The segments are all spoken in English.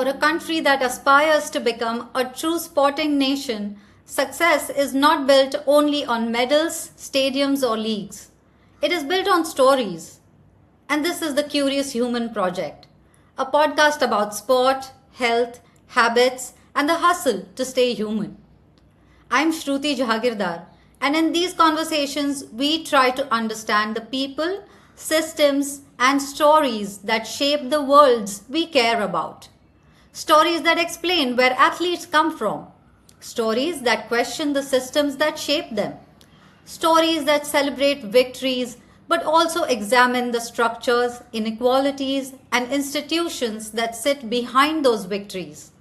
For a country that aspires to become a true sporting nation, success is not built only on medals, stadiums, or leagues. It is built on stories. And this is the Curious Human Project, a podcast about sport, health, habits, and the hustle to stay human. I'm Shruti Jahagirdar, and in these conversations, we try to understand the people, systems, and stories that shape the worlds we care about. Stories that explain where athletes come from. Stories that question the systems that shape them. Stories that celebrate victories but also examine the structures, inequalities, and institutions that sit behind those victories.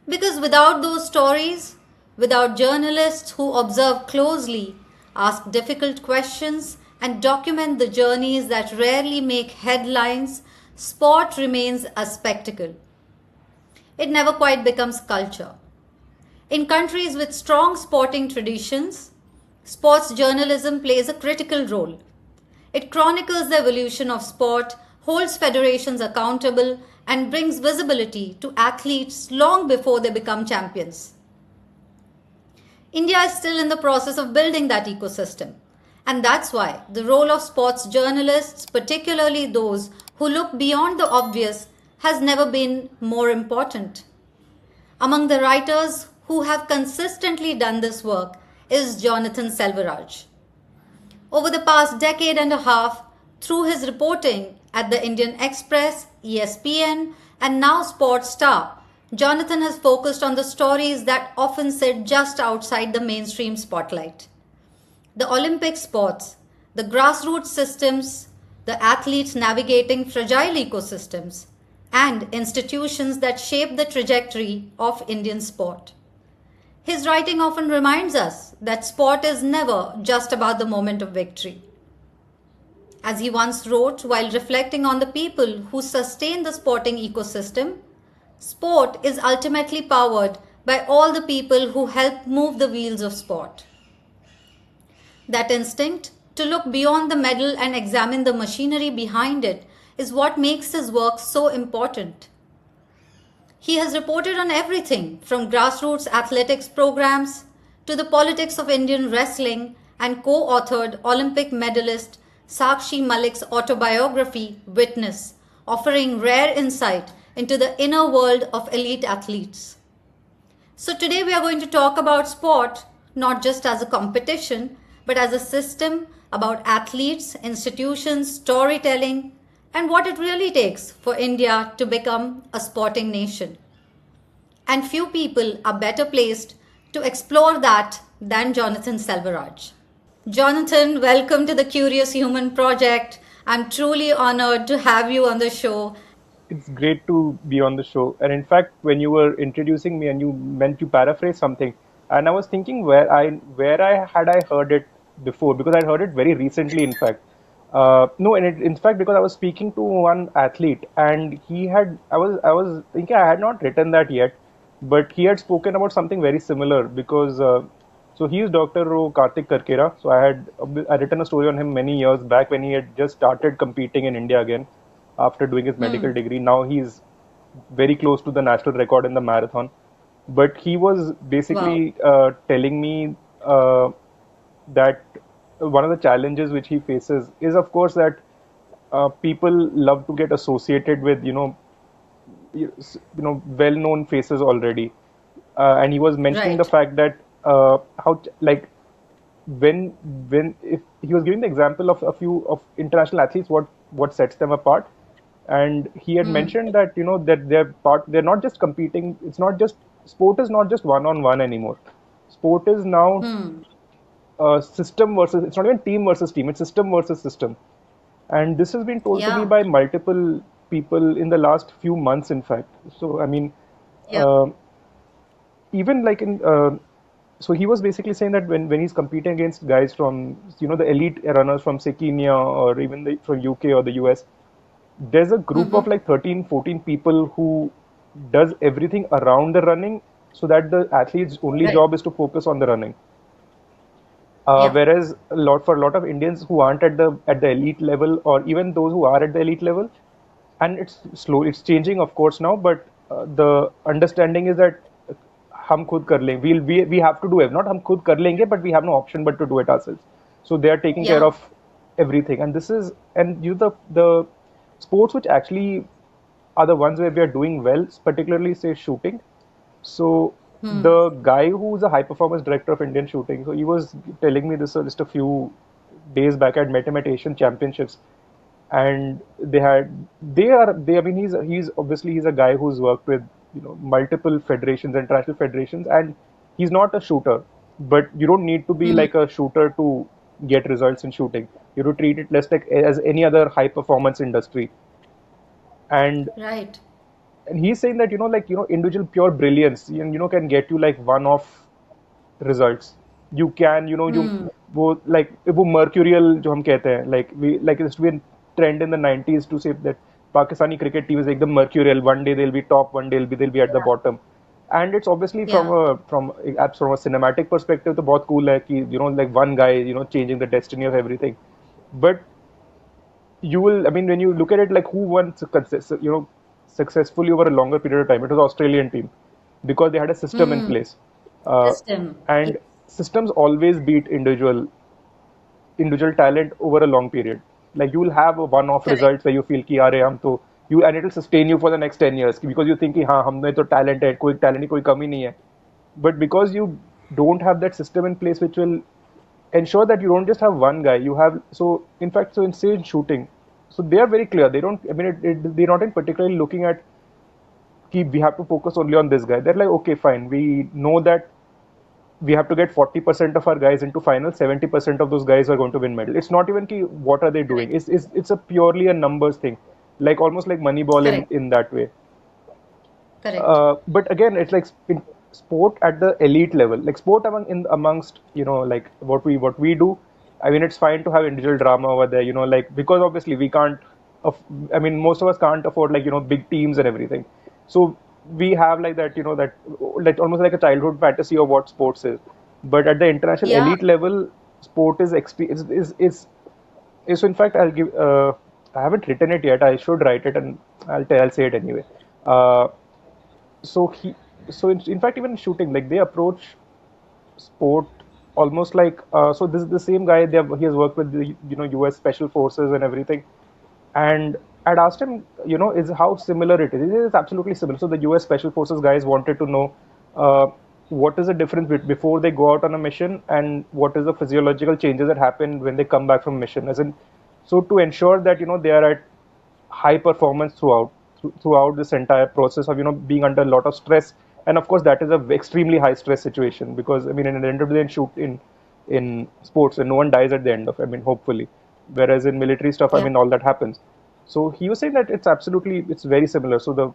Because without those stories, without journalists who observe closely, ask difficult questions, and document the journeys that rarely make headlines, sport remains a spectacle. It never quite becomes culture. In countries with strong sporting traditions, sports journalism plays a critical role. It chronicles the evolution of sport, holds federations accountable, and brings visibility to athletes long before they become champions. India is still in the process of building that ecosystem. And that's why the role of sports journalists, particularly those who look beyond the obvious, has never been more important. Among the writers who have consistently done this work is Jonathan Selvaraj. Over the past decade and a half, through his reporting at the Indian Express, ESPN, and now Sportstar, Jonathan has focused on the stories that often sit just outside the mainstream spotlight. The Olympic sports, the grassroots systems, the athletes navigating fragile ecosystems, and institutions that shape the trajectory of Indian sport. His writing often reminds us that sport is never just about the moment of victory. As he once wrote while reflecting on the people who sustain the sporting ecosystem, sport is ultimately powered by all the people who help move the wheels of sport. That instinct to look beyond the medal and examine the machinery behind it is what makes his work so important. He has reported on everything from grassroots athletics programs to the politics of Indian wrestling and co-authored Olympic medalist Sakshi Malik's autobiography, Witness, offering rare insight into the inner world of elite athletes. So today we are going to talk about sport not just as a competition but as a system, about athletes, institutions, storytelling, and what it really takes for India to become a sporting nation. And few people are better placed to explore that than Jonathan Selvaraj. Jonathan, welcome to the Curious Human Project. I'm truly honored to have you on the show. It's great to be on the show. And in fact, when you were introducing me and you meant to paraphrase something, and I was thinking where I heard it before, because I'd heard it very recently, in fact. No, and in fact, because I was speaking to one athlete, and I was thinking I had not written that yet, but he had spoken about something very similar because, so he is Dr. Karthik Karkera. So I written a story on him many years back when he had just started competing in India again after doing his medical degree. Now he's very close to the national record in the marathon. But he was basically telling me that one of the challenges which he faces is, of course, that people love to get associated with, well-known faces already. And he was mentioning the fact that if he was giving the example of a few of international athletes, what sets them apart. And he had mentioned that, that they're not just competing. Sport is not just one-on-one anymore. Sport is now system versus, it's not even team versus team, it's system versus system. And this has been told to me by multiple people in the last few months, in fact. So, I mean, even like so he was basically saying that when he's competing against guys from, the elite runners from, say, Kenya or even from UK or the US, there's a group of like 13, 14 people who does everything around the running so that the athlete's only job is to focus on the running. Whereas for a lot of Indians who aren't at the elite level, or even those who are at the elite level, and it's changing, of course, now, but the understanding is that हम खुद कर लेंगे, we have to do it, not हम खुद कर लेंगे, but we have no option but to do it ourselves. So they are taking care Yeah. of everything, and this is, and you the sports which actually are the ones where we are doing well, particularly say shooting. So the guy who's a high performance director of Indian shooting, so he was telling me this just a few days back. I'd met him at Asian Championships, and they, I mean, he's obviously he's a guy who's worked with multiple federations, international federations, and he's not a shooter, but you don't need to be like a shooter to get results in shooting. You have to treat it less like as any other high performance industry. and Right. and he's saying that individual pure brilliance can get you like one off results. You can, you वो like वो mercurial जो हम कहते हैं, like we like it used to be a trend in the 90s to say that Pakistani cricket team is like the mercurial. One day they'll be top, one day they'll be at the Yeah. bottom. And it's obviously Yeah. from a cinematic perspective तो बहुत cool है कि like one guy changing the destiny of everything. But you will, I mean, when you look at it, like who won successfully over a longer period of time, it was Australian team because they had a system in place. System. Yes. And systems always beat individual talent over a long period. Like you will have a one-off Correct. results where you feel कि यार हम तो you, and it will sustain you for the next 10 years because you think कि हाँ हमने तो talent है, कोई talent की कोई कमी नहीं है. But because you don't have that system in place which will ensure that you don't just have one guy, you have, so in fact, so in say in shooting, so they are very clear. They don't, I mean, they're not in particularly looking at कि we have to focus only on this guy. They're like, okay, fine, we know that we have to get 40% of our guys into final, 70% of those guys are going to win medal. It's not even ki, what are they doing? Correct. It's a purely a numbers thing, like almost like Moneyball Correct. in that way. Correct. But again, it's like in sport at the elite level, like sport amongst like what we do. I mean, it's fine to have individual drama over there, like because obviously we can't. I mean, most of us can't afford like big teams and everything. So we have like that, that like almost like a childhood fantasy of what sports is. But at the international Yeah. elite level, sport is is so in fact I'll give. I haven't written it yet. I should write it, and I'll say it anyway. Uh, so he so in fact even shooting, like they approach sport almost like, so this is the same guy. He has worked with the US special forces and everything, and I'd asked him, is how similar it is. It is absolutely similar. So the US special forces guys wanted to know what is the difference before they go out on a mission, and what is the physiological changes that happen when they come back from mission, as in, so to ensure that they are at high performance throughout this entire process of being under a lot of stress. And of course that is a extremely high stress situation, because I mean, in the end of the day, in sports, and no one dies at the end of, I mean, hopefully, whereas in military stuff, I Yeah. mean, all that happens. So he was saying that it's very similar. So the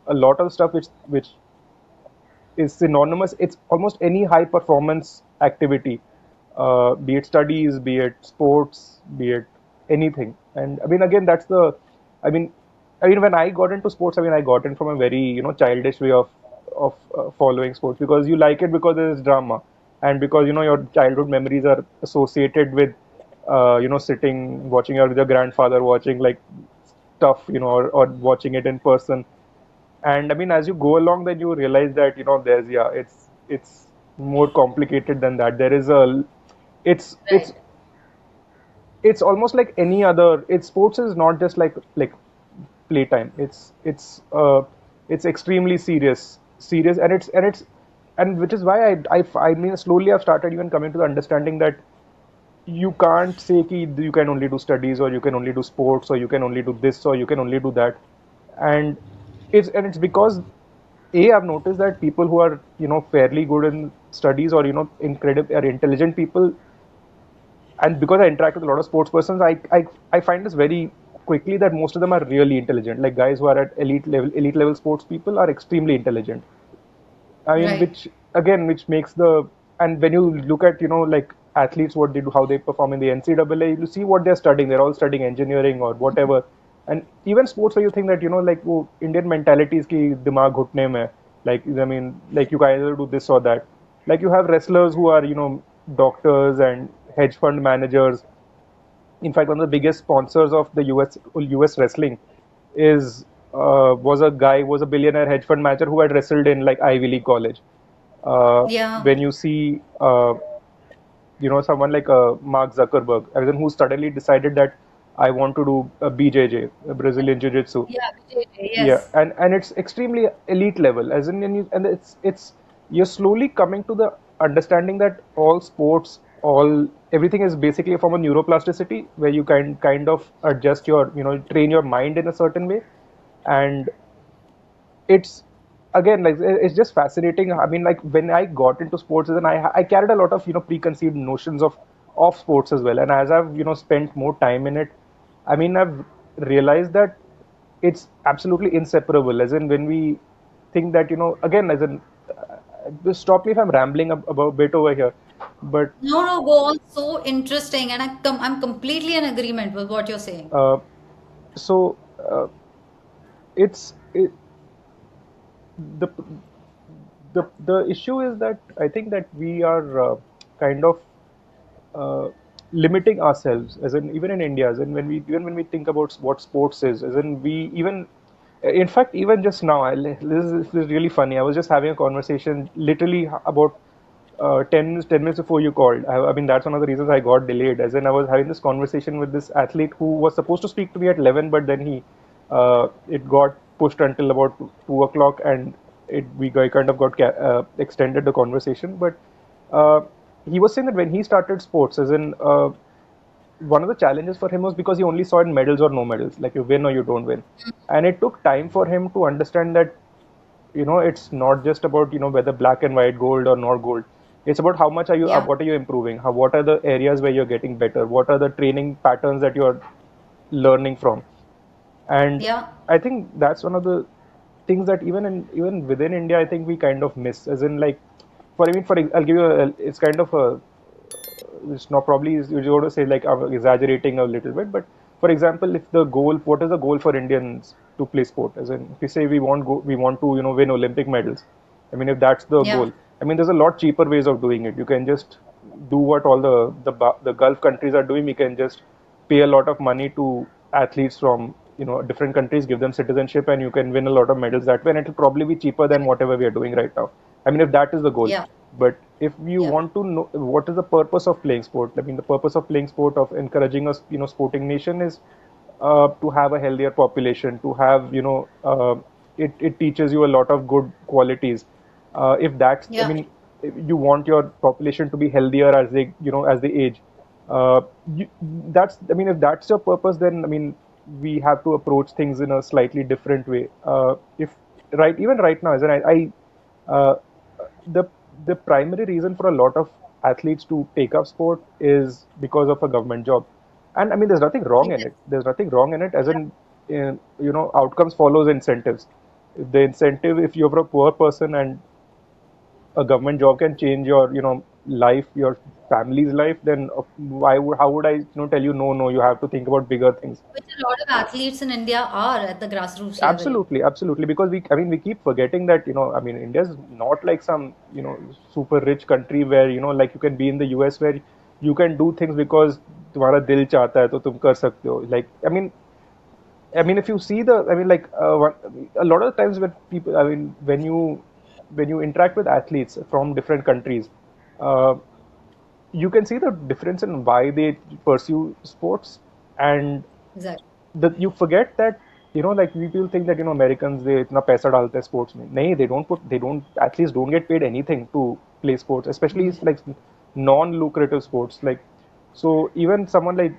a lot of stuff which is synonymous. It's almost any high performance activity, be it studies, be it sports, be it anything. And I mean, again, I mean, when I got into sports, I mean, I got in from a very childish way of following sports, because you like it because there's drama, and because your childhood memories are associated with sitting watching with your grandfather watching like stuff, or watching it in person. And I mean, as you go along, then you realize that there's, yeah, it's more complicated than that. There is a it's Right. it's almost like any other. It's Sports is not just like playtime. It's extremely serious, and which is why I mean, slowly I've started even coming to the understanding that you can't say ki you can only do studies, or you can only do sports, or you can only do this, or you can only do that. And it's because I've noticed that people who are fairly good in studies, or incredible or intelligent people, and because I interact with a lot of sports persons, I find this very quickly that most of them are really intelligent. Like guys who are at elite level sports people are extremely intelligent. I mean, Right. which makes and when you look at, like athletes, what they do, how they perform in the NCAA, you see what they're studying. They're all studying engineering or whatever. And even sports where you think that, like, oh, Indian mentality is ki dimag ghutne mein hai. Like, I mean, like you can either do this or that. Like you have wrestlers who are, doctors and hedge fund managers. In fact, one of the biggest sponsors of the US wrestling is was a billionaire hedge fund manager who had wrestled in like Ivy League college. Yeah. When you see someone like Mark Zuckerberg, and then who suddenly decided that I want to do a BJJ, a Brazilian Jiu-Jitsu. Yeah. JJ, Yeah, yes. and it's extremely elite level, as in, and it's you're slowly coming to the understanding that all sports, all everything is basically a form of neuroplasticity, where you kind of adjust your, train your mind in a certain way, and it's again like it's just fascinating. I mean, like when I got into sports, then I carried a lot of preconceived notions of sports as well. And as I've spent more time in it, I mean, I've realized that it's absolutely inseparable. As in when we think that again, as in just stop me if I'm rambling about a bit over here, but No, no, go on. So interesting, and I'm completely in agreement with what you're saying. uh, so it's it, the the issue is that I think that we are kind of uh, limiting ourselves, as in even in India, as in when we think about what sports is, as in we even, in fact, even just now, this is really funny. I was just having a conversation literally about 10 minutes before you called. I mean, that's one of the reasons I got delayed. As in, I was having this conversation with this athlete who was supposed to speak to me at 11, but then it got pushed until about 2 o'clock, and we kind of got extended the conversation. But uh, he was saying that when he started sports, as in, one of the challenges for him was because he only saw in medals or no medals, like you win or you don't win. And it took time for him to understand that it's not just about whether black and white, gold or not gold. It's about how much are you Yeah. what are you improving, what are the areas where you're getting better, what are the training patterns that you're learning from. And Yeah. I think that's one of the things that even within India, I think we kind of miss, as in like, I'll give you it's kind of a, it's not probably you're going to say like I'm exaggerating a little bit, but for example, if the goal, what is the goal for Indians to play sport? As in, if we say we want to win Olympic medals. I mean, if that's the Yeah. goal, I mean, there's a lot cheaper ways of doing it. You can just do what all the Gulf countries are doing. We can just pay a lot of money to athletes from different countries, give them citizenship, and you can win a lot of medals that way. And it'll probably be cheaper than whatever we are doing right now. I mean, if that is the goal. Yeah. But if you Yeah. want to know what is the purpose of playing sport, I mean, the purpose of playing sport, of encouraging us, sporting nation, is to have a healthier population, to have, it teaches you a lot of good qualities. If that's, I Yeah. mean, if you want your population to be healthier as as they age. Uh, you, I mean, if that's your purpose, then I mean, we have to approach things in a slightly different way. If right, even right now, as in uh, the the primary reason for a lot of athletes to take up sport is because of a government job. And I mean, there's nothing wrong in Yes. it. There's nothing wrong in it, as in outcomes follows incentives. The incentive, if you're a poor person and a government job can change your life, your family's life, then how would I tell you no, no, you have to think about bigger things. Which a lot of athletes in India are at the grassroots level. Absolutely, absolutely. Because I mean, we keep forgetting that, I mean, India's not like some, super rich country where, like you can be in the US where you can do things because तुम्हारा दिल चाहता है तो तुम कर सकते हो. Like, I mean, if you see I mean, like, a lot of times when people, I mean, when you interact with athletes from different countries, uh, you can see the difference in why they pursue sports, and Exactly. you forget that like people think that Americans they इतना पैसा डालते हैं sports में. नहीं, they don't, athletes don't get paid anything to play sports, especially like non-lucrative sports. Like, so even someone like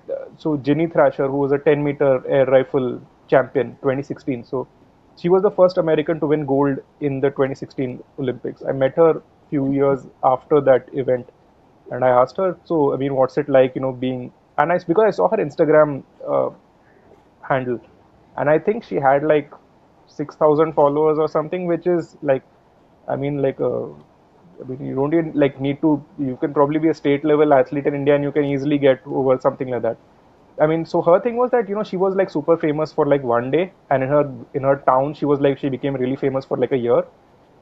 Ginny Thrasher, who was a 10-meter air rifle champion 2016. So she was the first American to win gold in the 2016 Olympics. I met her few years after that event, and I asked her, so I mean, what's it like, being, and because I saw her Instagram handle, and I think she had like 6,000 followers or something, which is like, I mean, like, I mean, you don't even like need to. You can probably be a state level athlete in India, and you can easily get over something like that. I mean, so her thing was that she was like super famous for like one day, and in her town she was like she became really famous for like a year.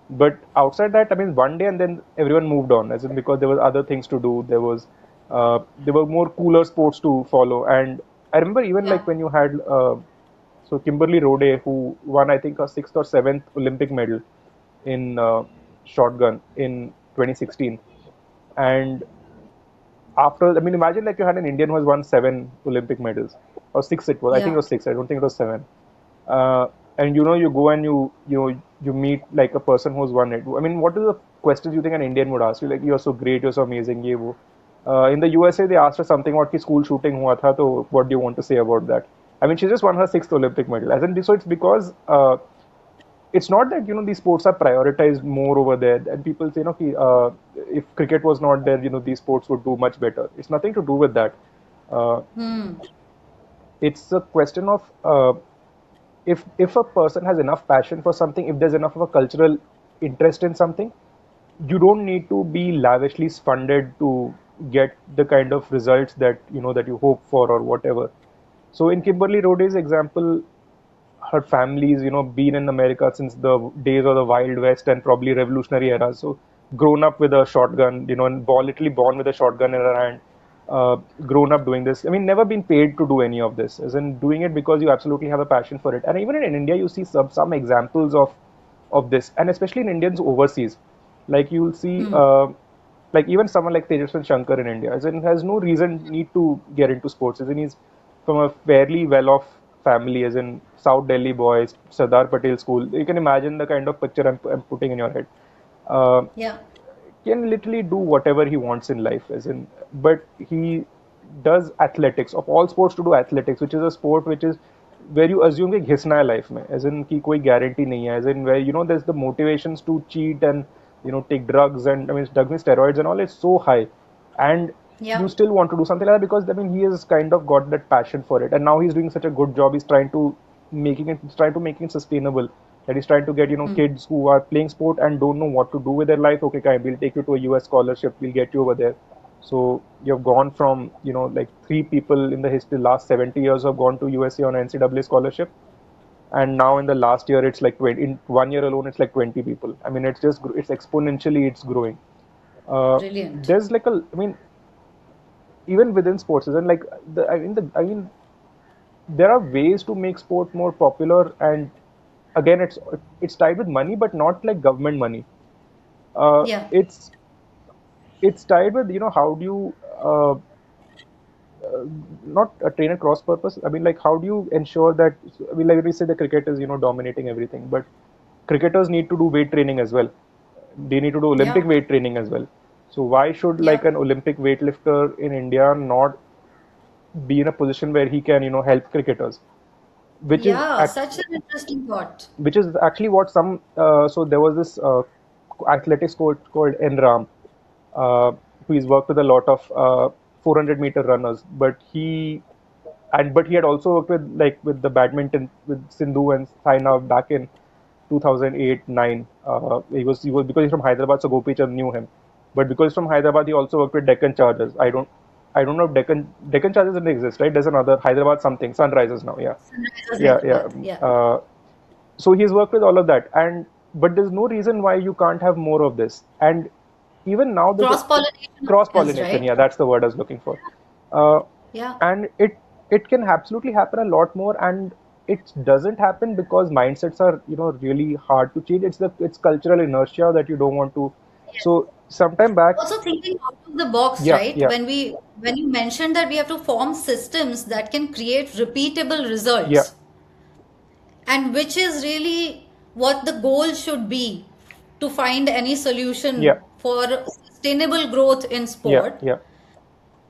But outside that, I mean, one day and then everyone moved on, as in because there was other things to do. There were more cooler sports to follow, and I remember even Yeah. like when you had So Kimberly Rode, who won I think a sixth or seventh Olympic medal in shotgun in 2016, and after, I mean, imagine like you had an Indian who has won seven Olympic medals, or six it was. I think it Yeah. was six. I don't think it was seven. Uh, and you go and you meet like a person who's won it. I mean, what is the questions you think an Indian would ask you? Like, you're so great, you're so amazing, ye wo. In the USA, they asked her something about ki school shooting hua tha, so what do you want to say about that? I mean, she just won her sixth Olympic medal. As in, so it's because it's not that these sports are prioritized more over there, and people say ki, if cricket was not there, these sports would do much better. It's nothing to do with that. Uh, Hmm. it's a question of if a person has enough passion for something, if there's enough of a cultural interest in something, you don't need to be lavishly funded to get the kind of results that that you hope for or whatever. So in Kimberly Rode's example, her family's been in America since the days of the Wild West and probably Revolutionary era. So grown up with a shotgun, and literally born with a shotgun in her hand, uh, grown up doing this. I mean, never been paid to do any of this, as in doing it because you absolutely have a passion for it. And even in India, you see some examples of this, and especially in Indians overseas, like you'll see. Like even someone like Tejaswan Shankar in India, as in has no reason need to get into sports, as in he's from a fairly well-off family, as in South Delhi boys, Sardar Patel school. You can imagine the kind of picture I'm putting in your head. Uh, Yeah. can literally do whatever he wants in life, as in, but he does athletics, of all sports to do athletics, which is a sport which is where you assume कि घिसना है life में, as in कि कोई guarantee नहीं है, as in where there's the motivations to cheat and take drugs, and I mean drugs and steroids and all is so high, and Yeah. you still want to do something like that because I mean he has kind of got that passion for it, and now he's doing such a good job. He's trying to make it sustainable. That he's trying to get kids who are playing sport and don't know what to do with their life. Okay, Kai, we'll take you to a US scholarship. We'll get you over there. So you've gone from like three people in the history last 70 years have gone to USA on NCAA scholarship, and now in the last year it's like 20. In 1 year alone, it's like 20 people. I mean, it's exponentially it's growing. Brilliant. There's like I mean, even within sports, and like I mean, there are ways to make sport more popular, and again, it's tied with money, but not like government money. Uh, Yeah. it's it's tied with how do you not train at cross purpose. I mean, like how do you ensure that? I mean, like we say the cricket is dominating everything, but cricketers need to do weight training as well. They need to do Olympic Yeah. weight training as well. So why should like Yeah. an Olympic weightlifter in India not be in a position where he can help cricketers? Which is Yeah. act- Such an interesting thought. which is actually what some so there was this athletics coach called Enram, uh, who he's worked with a lot of 400-meter runners, but he had also worked with the badminton with Sindhu and Saina back in 2008-9. He was because he's from Hyderabad, so Gopichand knew him. But because he's from Hyderabad, he also worked with Deccan Chargers. I don't know if Deccan Chargers didn't exist, right? There's another Hyderabad something Sunrisers now. Yeah, Sunrisers yeah, yeah. Hyderabad. Yeah. So he's worked with all of that, and but there's no reason why you can't have more of this. And even now, there's a Cross pollination cross is pollination. right. Yeah, that's the word I was looking for. Uh, Yeah. and it can absolutely happen a lot more, and it doesn't happen because mindsets are really hard to change. It's cultural inertia that you don't want to. So sometime back, Also thinking out of the box, yeah, right? yeah, When you mentioned that we have to form systems that can create repeatable yeah, results, and which is really what the goal should be to find any yeah, solution for sustainable growth in yeah, sport. yeah,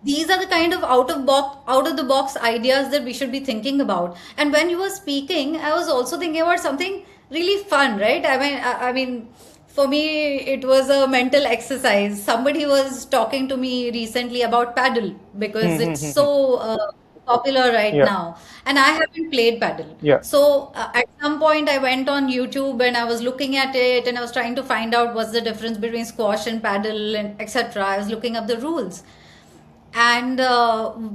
These are the kind of out of the box ideas that we should be thinking about. And when you were speaking, I was also thinking about something really fun, right? I mean, for me it was a mental exercise. Somebody was talking to me recently about paddle because it's so popular right yeah, now, and I haven't played paddle. yeah, So at some point I went on YouTube and I was looking at it and I was trying to find out what's the difference between squash and paddle and etc. I was looking up the rules. And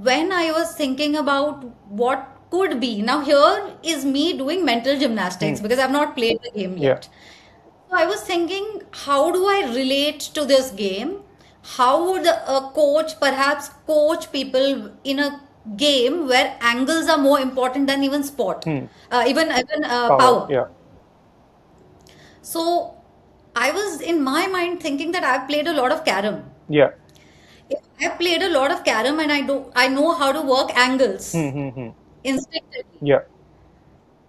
when I was thinking about what could be, now here is me doing mental hmm, gymnastics because I've not played the game yeah, yet. So I was thinking, how do I relate to this game? How would a coach perhaps coach people in a game where angles are more important than even sport, Hmm. even Power. power. Yeah. So I was in my mind thinking that I've played a lot of carom. Yeah. If I've played a lot of carom and I know how to work angles Hmm. Hmm. Hmm. instinctively. Yeah.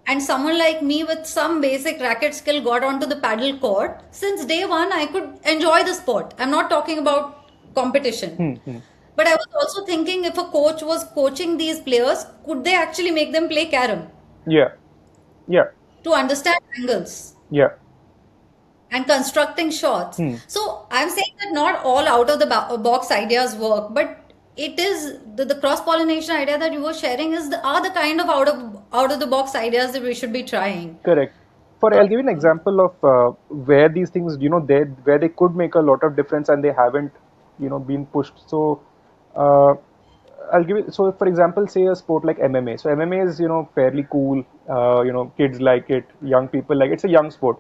And someone like me with some basic racket skill got onto the paddle court. Since day one, I could enjoy the sport. I'm not talking about competition. Hmm. Hmm. But I was also thinking if a coach was coaching these players, could they actually make them play carom Yeah. Yeah. to understand angles Yeah. and constructing shots? Hmm. So I'm saying that not all out of the box ideas work, but it is the cross pollination idea that you were sharing are the kind of out of the box ideas that we should be trying. Correct. I'll give you an example of where these things, where they could make a lot of difference and they haven't, been pushed. So, uh, I'll give it. So, for example, say a sport like MMA. So, MMA is, fairly cool. Kids like it, young people like it. It's a young sport.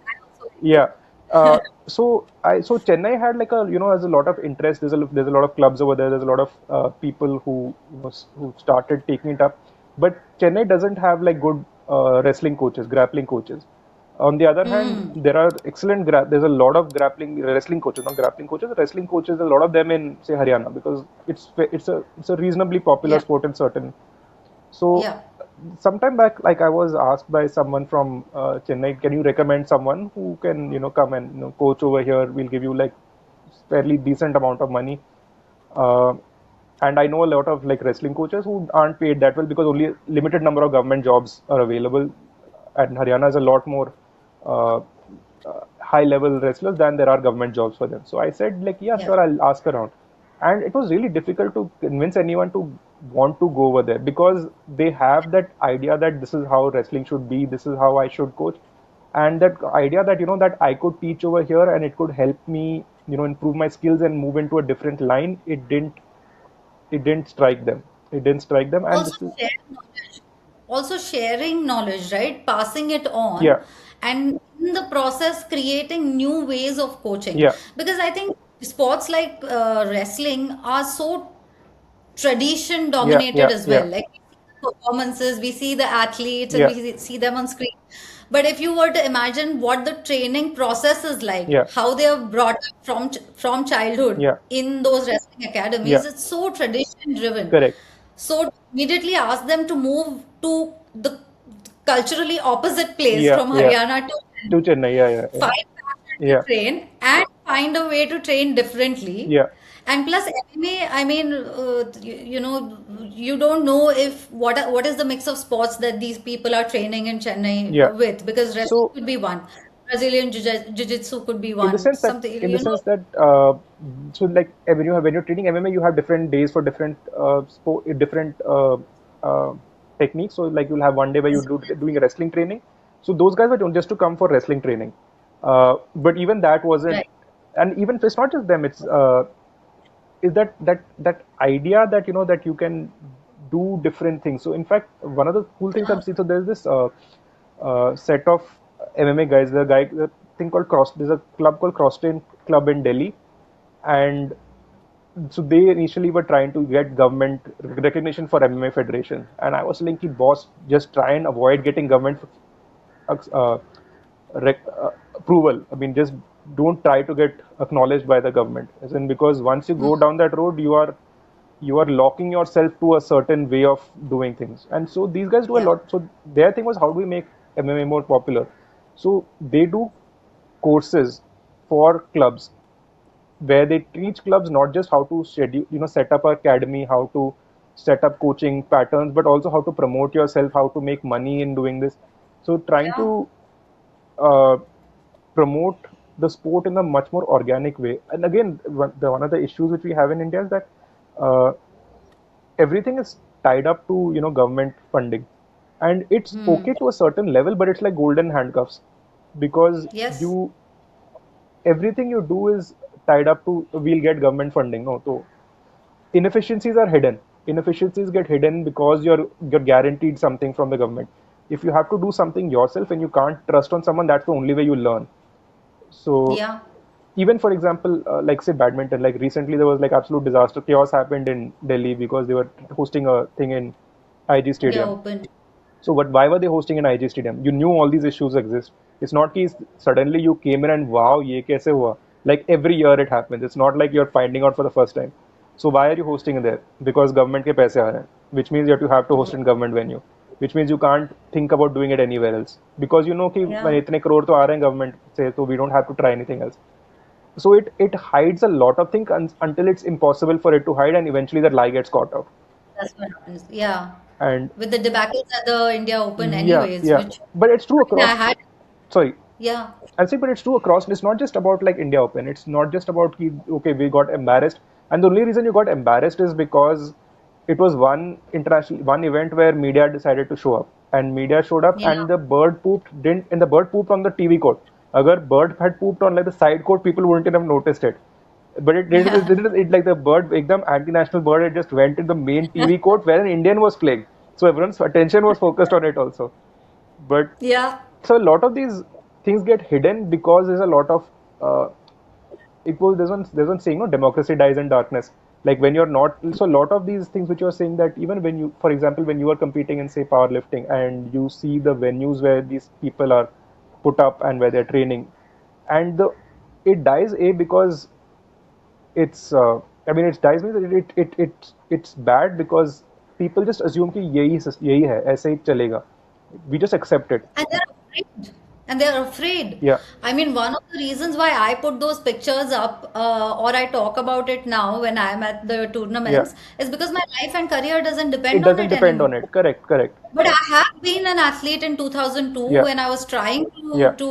Yeah. So Chennai had like has a lot of interest. There's a lot of clubs over there. There's a lot of people who who started taking it up. But Chennai doesn't have like good wrestling coaches, grappling coaches. On the other hand, there are there's a lot of wrestling coaches, not grappling coaches, wrestling coaches. A lot of them in say Haryana because it's a reasonably popular Yeah. sport in certain. So Yeah. sometime back, like I was asked by someone from Chennai, can you recommend someone who can, come and coach over here? We'll give you like fairly decent amount of money. Uh, and I know a lot of like wrestling coaches who aren't paid that well because only a limited number of government jobs are available. And Haryana is a lot more uh, high level wrestlers than there are government jobs for them. So I said like, yeah, Yeah. sure, I'll ask around. And it was really difficult to convince anyone to want to go over there because they have that idea that this is how wrestling should be, this is how I should coach, and that idea that that I could teach over here and it could help me improve my skills and move into a different line. It didn't strike them. It didn't strike them, and Also this is share knowledge. Also sharing knowledge, right? Passing it on, yeah, and in the process creating new ways of coaching. yeah, Because I think sports like wrestling are so tradition yeah, dominated yeah, as yeah, well. Like we see the performances, we see the athletes, and yeah, we see them on screen. But if you were to imagine what the training process is like, yeah, how they are brought up from childhood yeah, in those wrestling yeah, academies, it's so tradition driven. correct. So to immediately ask them to move to the culturally opposite place Yeah, from yeah. Haryana to To Chennai, yeah, yeah, yeah, find passion to yeah, train and find a way to train differently. yeah, And plus MMA, I mean, you don't know if what is the mix of sports that these people are training in yeah. Chennai with, because wrestling So could be one, Brazilian jiu-jitsu could be in the one, sense that something, in the you know. sense that so like when you're training MMA, you have different days for different different techniques. So like you'll have one day where you doing a wrestling training. So those guys were just to come for wrestling training. But even that wasn't, Right. and even it's not just them. It's is that idea that that you can do different things. So in fact, one of the cool things Yeah. I've seen. So there's this set of MMA guys. The thing called Cross. There's a club called Cross Train Club in Delhi, and so they initially were trying to get government recognition for MMA federation. And I was like, boss, just try and avoid getting government uh, approval. I mean, just don't try to get acknowledged by the government. As in, because once you go down that road, you are locking yourself to a certain way of doing things. And so these guys do a Yeah. lot. So their thing was, how do we make MMA more popular? So they do courses for clubs where they teach clubs not just how to schedule, set up an academy, how to set up coaching patterns, but also how to promote yourself, how to make money in doing this. So trying Yeah. to uh, promote the sport in a much more organic way. And again, one of the issues which we have in India is that uh, everything is tied up to government funding, and it's okay to a certain level, but it's like golden handcuffs because Yes. you everything you do is tied up to we'll get government funding. No, so inefficiencies are hidden. Inefficiencies get hidden because you're guaranteed something from the government. If you have to do something yourself and you can't trust on someone, that's the only way you learn. So Yeah. even for example, like say badminton, like recently there was like absolute disaster, chaos happened in Delhi because they were hosting a thing in IG India Stadium. Open. So, but why were they hosting an IG Stadium? You knew all these issues exist. It's not that suddenly you came in and wow, ye kaise hua? Like every year it happens. It's not like you're finding out for the first time. So why are you hosting it there? Because government ke paise aa rahe hain, which means you have to host in government venue, which means you can't think about doing it anywhere else because you know कि Yeah. इतने crore तो आ रहे हैं government से, so we don't have to try anything else. So it hides a lot of things until it's impossible for it to hide, and eventually that lie gets caught out. That's what happens. Yeah. And With the debacles at the India Open, yeah, anyways, yeah, which but it's true I mean, I across. had, Sorry, yeah, I'll say, but it's true across. It's not just about like India Open. It's not just about okay, we got embarrassed, and the only reason you got embarrassed is because it was one event where media decided to show up, and media showed up, yeah, and the bird pooped didn't, and the bird pooped on the TV court. Agar bird had pooped on like the side court, people wouldn't have noticed it. But yeah, it like the bird, ekdam anti-national bird, it just went in the main TV court where an Indian was playing. So everyone's attention was focused on it also. But yeah. so a lot of these things get hidden because there's a lot of uh, equal. There's one saying, no, democracy dies in darkness. Like when you're not, so a lot of these things which you're saying, that even when you, for example, when you are competing in say powerlifting and you see the venues where these people are put up and where they're training, and the it dies because it's I mean it dies means it's bad because people just assume कि यही है ऐसे ही चलेगा. We just accept it. And they're afraid. And they're afraid. Yeah, I mean, one of the reasons why I put those pictures up, or I talk about it now when I'm at the yeah. tournaments, is because my life and career doesn't It depend on doesn't it depend on anymore. it. Correct, correct. But I have been an athlete in 2002 Yeah, when I was trying yeah, to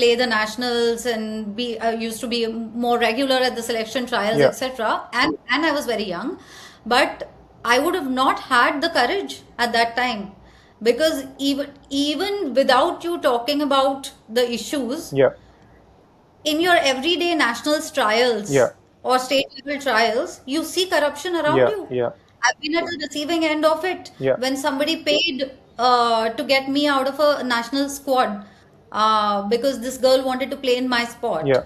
play the nationals and be I used to be more regular at the selection trials, yeah. etc. And I was very young, but I would have not had the courage at that time because even without you talking about the issues Yeah, in your everyday nationals yeah, trials or state level trials, you see corruption around yeah, you. yeah, I've been at the receiving end of it yeah, when somebody paid to get me out of a national squad because this girl wanted to play in my sport. yeah.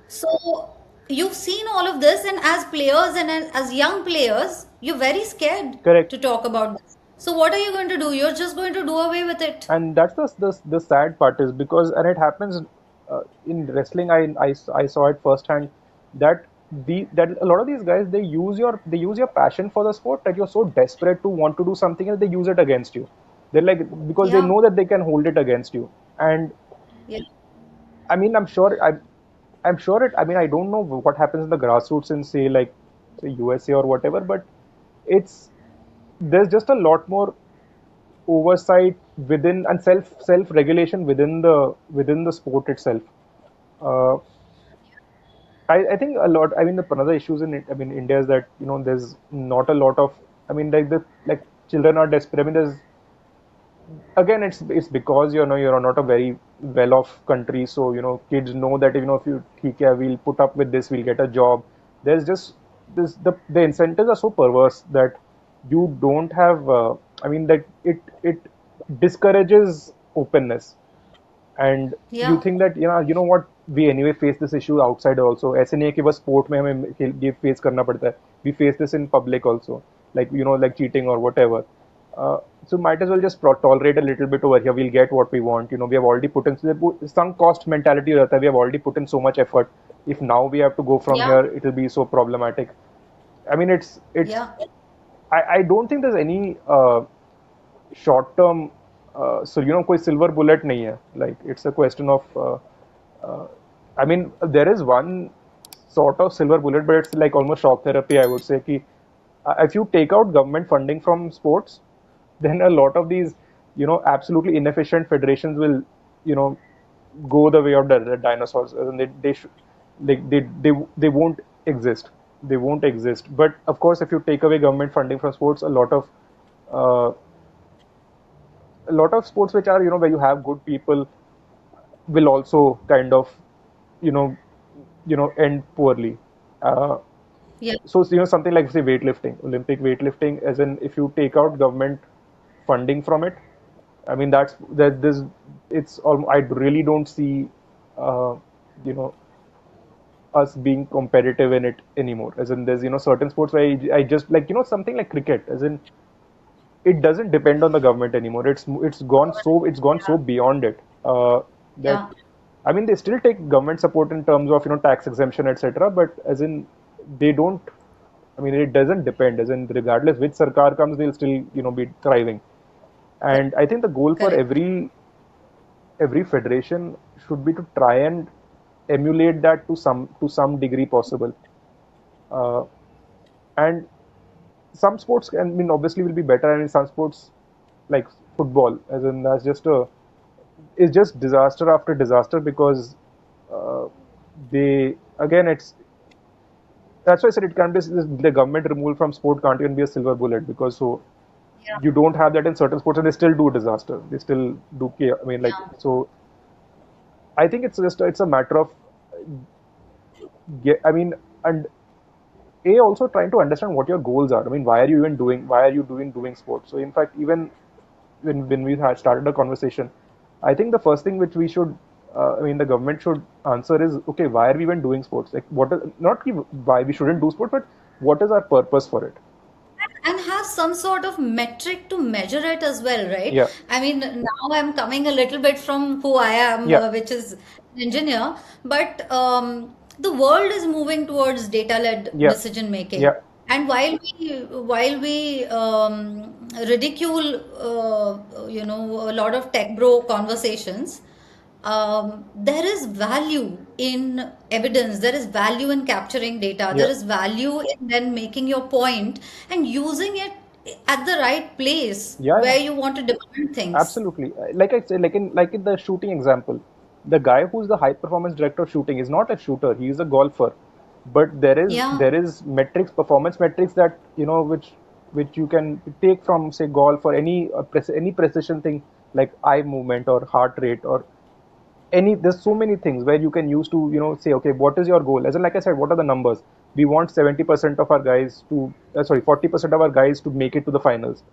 So you've seen all of this, and as players and as young players, you're very scared Correct. to talk about this. So what are you going to do? You're just going to do away with it. And that's the sad part is because, and it happens in wrestling. I saw it firsthand that that a lot of these guys, they use your passion for the sport, that you're so desperate to want to do something and they use it against you. They're like, because they Yeah, know that they can hold it against you. And yeah, I mean, I'm sure it. I mean, I don't know what happens in the grassroots in say USA or whatever, but it's there's just a lot more oversight within and self regulation within the sport itself. Uh, I think a lot. I mean, the another issues in it. I mean, India is that there's not a lot of. I mean, like children are desperate. I mean, there's again it's because you're not a very well off country, so kids know that if you ठीक है, we'll put up with this, we'll get a job. There's just this the incentives are so perverse that you don't have I mean that it discourages openness, and you yeah, think that what, we anyway face this issue outside also. ऐसे नहीं है कि बस sport में हमें ये face करना पड़ता है. We face this in public also, like like cheating or whatever. So might as well just tolerate a little bit over here. We'll get what we want. We have already put in some cost mentality हो जाता है. We have already put in so much effort. If now we have to go from yeah, here, it will be so problematic. I mean, it's yeah, I don't think there's any short term so कोई silver bullet नहीं है. Like it's a question of uh, I mean there is one sort of silver bullet, but it's like almost shock therapy, I would say कि if you take out government funding from sports, then a lot of these absolutely inefficient federations will you know go the way of the dinosaurs, and they should they won't exist. They won't exist. But of course, if you take away government funding from sports, uh, a lot of sports which are where you have good people will also kind of you know end poorly. Uh, yeah, so something like say weightlifting, Olympic weightlifting, as in if you take out government funding from it, I mean that's that this it's all I really don't see uh, you know us being competitive in it anymore. As in, there's certain sports where I just like something like cricket. As in, it doesn't depend on the government anymore. It's gone so beyond it. That Yeah. I mean, they still take government support in terms of tax exemption, etc. But as in, they don't. I mean, it doesn't depend. As in, regardless which sarkar comes, they'll still be thriving. And I think the goal for Correct. every federation should be to try and emulate that to some degree possible. Uh, and some sports, I mean, obviously will be better, and in some sports like football, as in that's just a it's just disaster after disaster because uh, they again it's that's why I said it can't be the government removal from sport can't even be a silver bullet because so Yeah. you don't have that in certain sports and they still do disaster. They still do chaos. I mean, like Yeah. so. I think it's a matter of I mean, and also trying to understand what your goals are. I mean, why are you doing sports? So in fact, even when we had started a conversation, I think the first thing which we should, I mean, the government should answer is, okay, why are we even doing sports? Like, what is not why we shouldn't do sports, but what is our purpose for it? And have some sort of metric to measure it as well, right? Yeah, I mean, now I'm coming a little bit from who I am, yeah, which is an engineer, but the world is moving towards data-led yeah, decision making. yeah, And while we ridicule, a lot of tech bro conversations, there is value in evidence, there is value in capturing data, yeah, there is value in then making your point and using it at the right place yeah, yeah. where you want to demand things. Absolutely. Like I said, like in the shooting example, the guy who's the high performance director of shooting is not a shooter. He is a golfer. But there is Yeah, there is metrics, performance metrics that which you can take from say golf or any precision thing like eye movement or heart rate or there's so many things where you can use to say okay what is your goal as in like I said what are the numbers we want 70% of our guys to sorry 40% of our guys to make it to the finals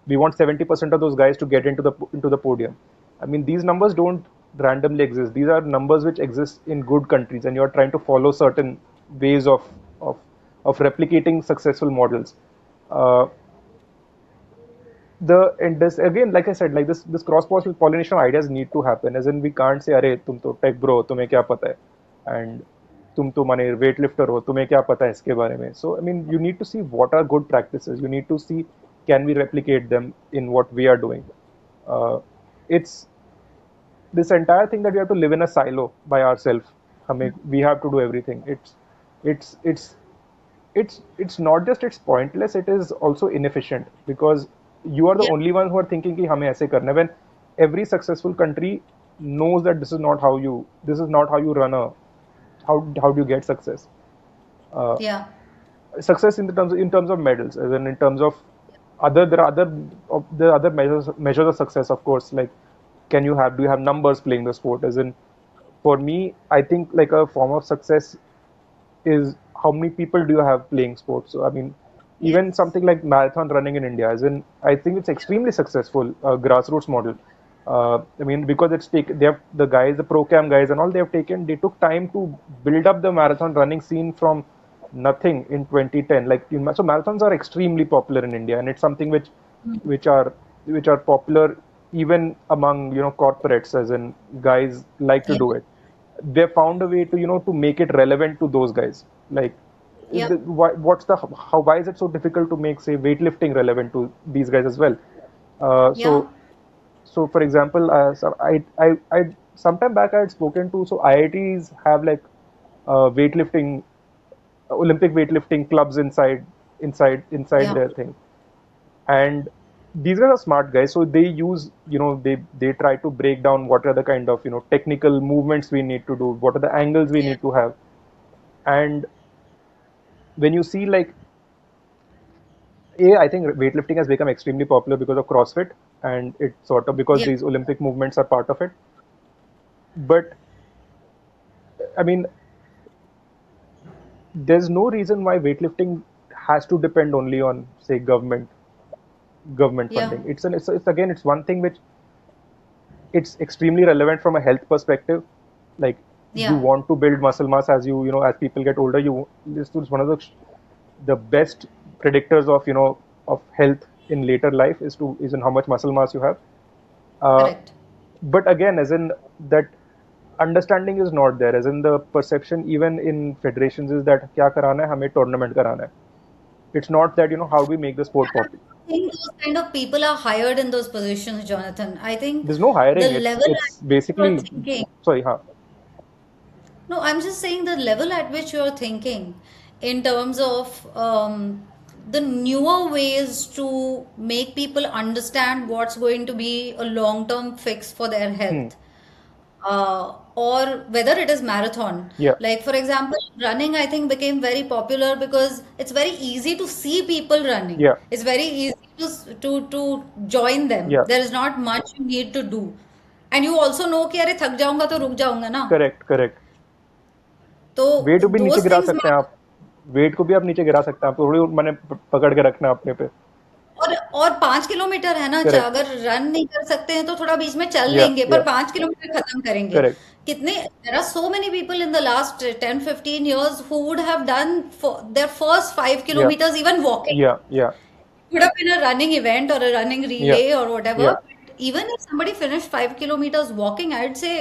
we want 70% of those guys to get into the podium. I mean these numbers don't randomly exist. These are numbers which exist in good countries and you're trying to follow certain ways of of replicating successful models. uh, the and this again like I said like this cross pollination ideas need to happen as in we can't say अरे तुम तो take bro तुम्हें क्या पता है and तुम तो माने वेट लिफ्टर हो तुम्हें क्या पता है इसके बारे में so I mean you need to see what are good practices you need to see can we replicate them in what we are doing. It's this entire thing that we have to live in a silo by ourselves. We have to do everything. It's it's it's not just it's pointless. It is also inefficient because you are the yeah, only one who are thinking कि हमें ऐसे करना है. When every successful country knows that this is not how you run a how do you get success. Uh, yeah, Success in terms of medals, as in terms of there are other measures of success, of course. Like, do you have numbers playing the sport? As in, for me, I think like a form of success is how many people do you have playing sports. So I mean, even yes, something like marathon running in India, as in I think it's extremely successful grassroots model. I mean, because they have the guys, the pro cam guys, and all they took time to build up the marathon running scene from nothing in 2010. Like, so marathons are extremely popular in India, and it's something which are which are popular even among corporates, as in guys like to yeah, do it. They found a way to to make it relevant to those guys. Like, yeah, why is it so difficult to make say weightlifting relevant to these guys as well? Uh, yeah, so so for example, so I sometime back I had spoken to so IITs have like weightlifting Olympic weightlifting clubs inside yeah, their thing. And these guys are smart guys, so they use they try to break down what are the kind of technical movements we need to do, what are the angles we yeah, need to have. And when you see like I think weightlifting has become extremely popular because of CrossFit, and it's sort of because yeah, these Olympic movements are part of it. But I mean, there's no reason why weightlifting has to depend only on say government yeah, funding. It's again it's one thing which it's extremely relevant from a health perspective. Like, you Yeah, want to build muscle mass as as people get older. This is one of the best predictors of of health in later life is in how much muscle mass you have. Uh, correct. but again, as in that understanding is not there, as in the perception even in federations is that क्या कराना है हमें tournament कराना है. It's not that how do we make the sport popular. I think those kind of people are hired in those positions, Jonathan. I think There's no the hiring. level at It's which you are basically thinking. sorry, huh? No, I'm just saying the level at which you're thinking in terms of the newer ways to make people understand what's going to be a long-term fix for their Hmm. health. Or whether it is marathon. Yeah, Like, for example, running, I think, became very popular because it's very easy to see people running. yeah, It's very easy to join them. yeah. There is not much you need to do. And you also know कि अरे थक जाऊंगा तो रुक जाऊंगा ना. Correct, correct. तो wait को भी नीचे those गिरा things सकते हैं matter. आप. वेट को भी आप नीचे गिरा सकते हैं. आप थोड़ी मैंने पकड़ के रखना है अपने पे. और 5 किलोमीटर है ना, करेक्ट. अगर रन नहीं कर सकते हैं तो थोड़ा बीच में चल या लेंगे, या पर 5 किलोमीटर खत्म करेंगे. करेक्ट. कितने there are so many people in the last 10-15 years who would have done for their first 5 या kilometers even walking. या Could have been a running event or a running या relay or whatever. या But even if somebody finished 5 kilometers walking, I'd say,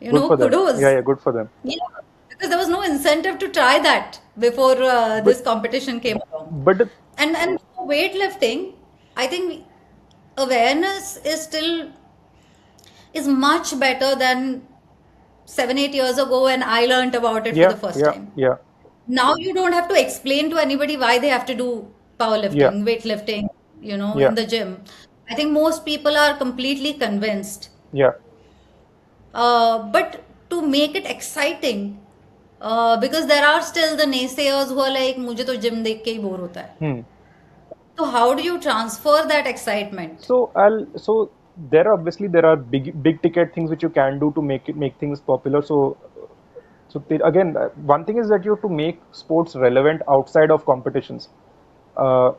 good for them. kudos. या good for them. Yeah, because there was no incentive to try that before but this competition came along. But And for weightlifting, I think awareness is much better than 7-8 years ago when I learned about it for या the first या time. या Now you don't have to explain to anybody why they have to do या powerlifting, weightlifting, या in the gym. I think most people are completely convinced. या But to make it exciting, because there are still the naysayers who are like, मुझे तो gym देख के ही bore होता है. hmm. So how do you transfer that excitement? So there are big ticket things which you can do to make things popular. Again, one thing is that you have to make sports relevant outside of competitions. Uh,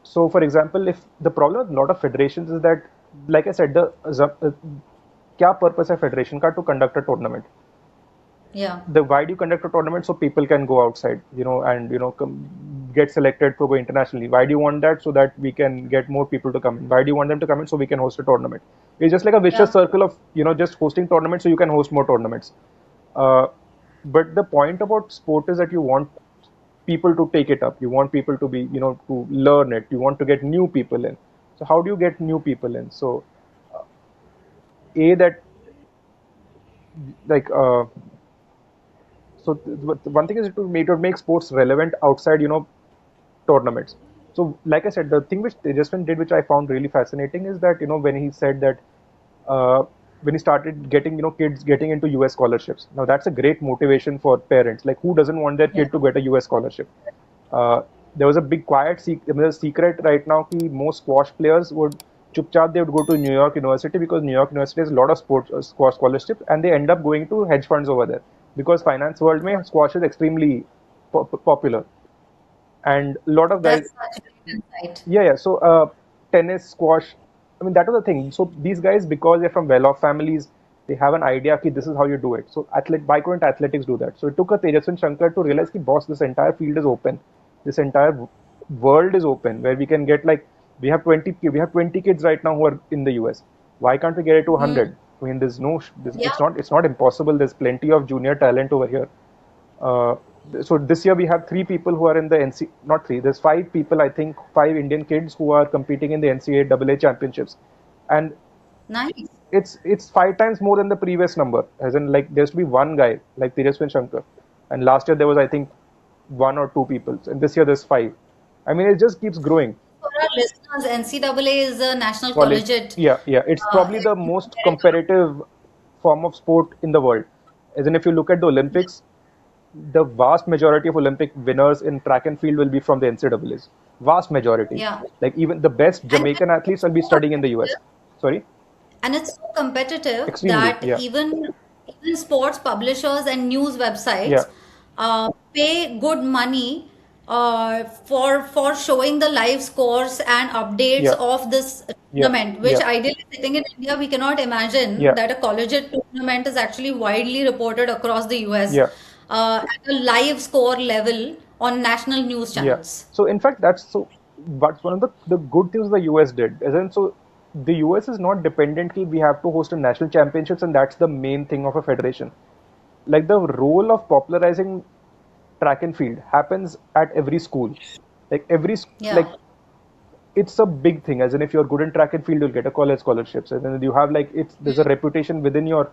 so, for example, if the problem with a lot of federations is that, like I said, क्या purpose है federation का to conduct a tournament? Yeah. Why do you conduct a tournament so people can go outside, and get selected to go internationally? Why do you want that? So that we can get more people to come in. Why do you want them to come in? So we can host a tournament. It's just like a vicious Yeah. circle of just hosting tournaments so you can host more tournaments. Uh, but the point about sport is that you want people to take it up. You want people to be to learn it. You want to get new people in. So how do you get new people in? So that like so one thing is to make sports relevant outside tournaments. So like I said, the thing which Tejaswin did, which I found really fascinating, is that when he said that uh, when he started getting kids getting into US scholarships. Now that's a great motivation for parents. Like, who doesn't want their Yeah. kid to get a US scholarship? There was a big secret right now that most squash players would chupchap, they would go to New York University, because New York University has a lot of sports squash scholarships, and they end up going to hedge funds over there, because finance world mein squash is extremely popular, and a lot of guys. That's such a great insight. Yeah. So tennis, squash, I mean, that was the thing. So these guys, because they're from well-off families, they have an idea that this is how you do it. So why couldn't athletics do that? So it took a Tejaswin Shankar to realize that, boss, this entire field is open. This entire world is open, where we can get, like, we have 20 kids right now who are in the US. Why can't we get it to 100? I mean, there's no, Yeah. it's not impossible. There's plenty of junior talent over here. Uh, so this year we have 3 people who are in the not 3, there's 5 people, I think, 5 Indian kids who are competing in the NCAA championships. And Nice. it's 5 times more than the previous number. As in, like, there used to be one guy, like Tejaswin Shankar. And last year there was, I think, 1 or 2 people. And this year there's 5. I mean, it just keeps growing. For our listeners, NCAA is a national College. collegiate. Yeah. It's probably the most competitive form of sport in the world. As in, if you look at the Olympics, the vast majority of Olympic winners in track and field will be from the NCAAs. Vast majority. Yeah. Like, even the best Jamaican athletes will be studying in the US. Sorry? And it's so competitive Extremely. that Yeah. even sports publishers and news Yeah. websites pay good money for showing the live scores and updates Yeah, of this yeah, tournament, which yeah, ideally sitting in India, we cannot imagine yeah, that a collegiate tournament is actually widely reported across the US yeah, at a live score level on national news yeah. channels. So in fact, that's one of the good things the US did. As in, so the US is not dependently we have to host a national championships, and that's the main thing of a federation. Like the role of popularizing track and field happens at every school. Like like Yeah, it's a big thing. As in, if you're good in track and field, you'll get a college scholarships, and then you have like there's a reputation within your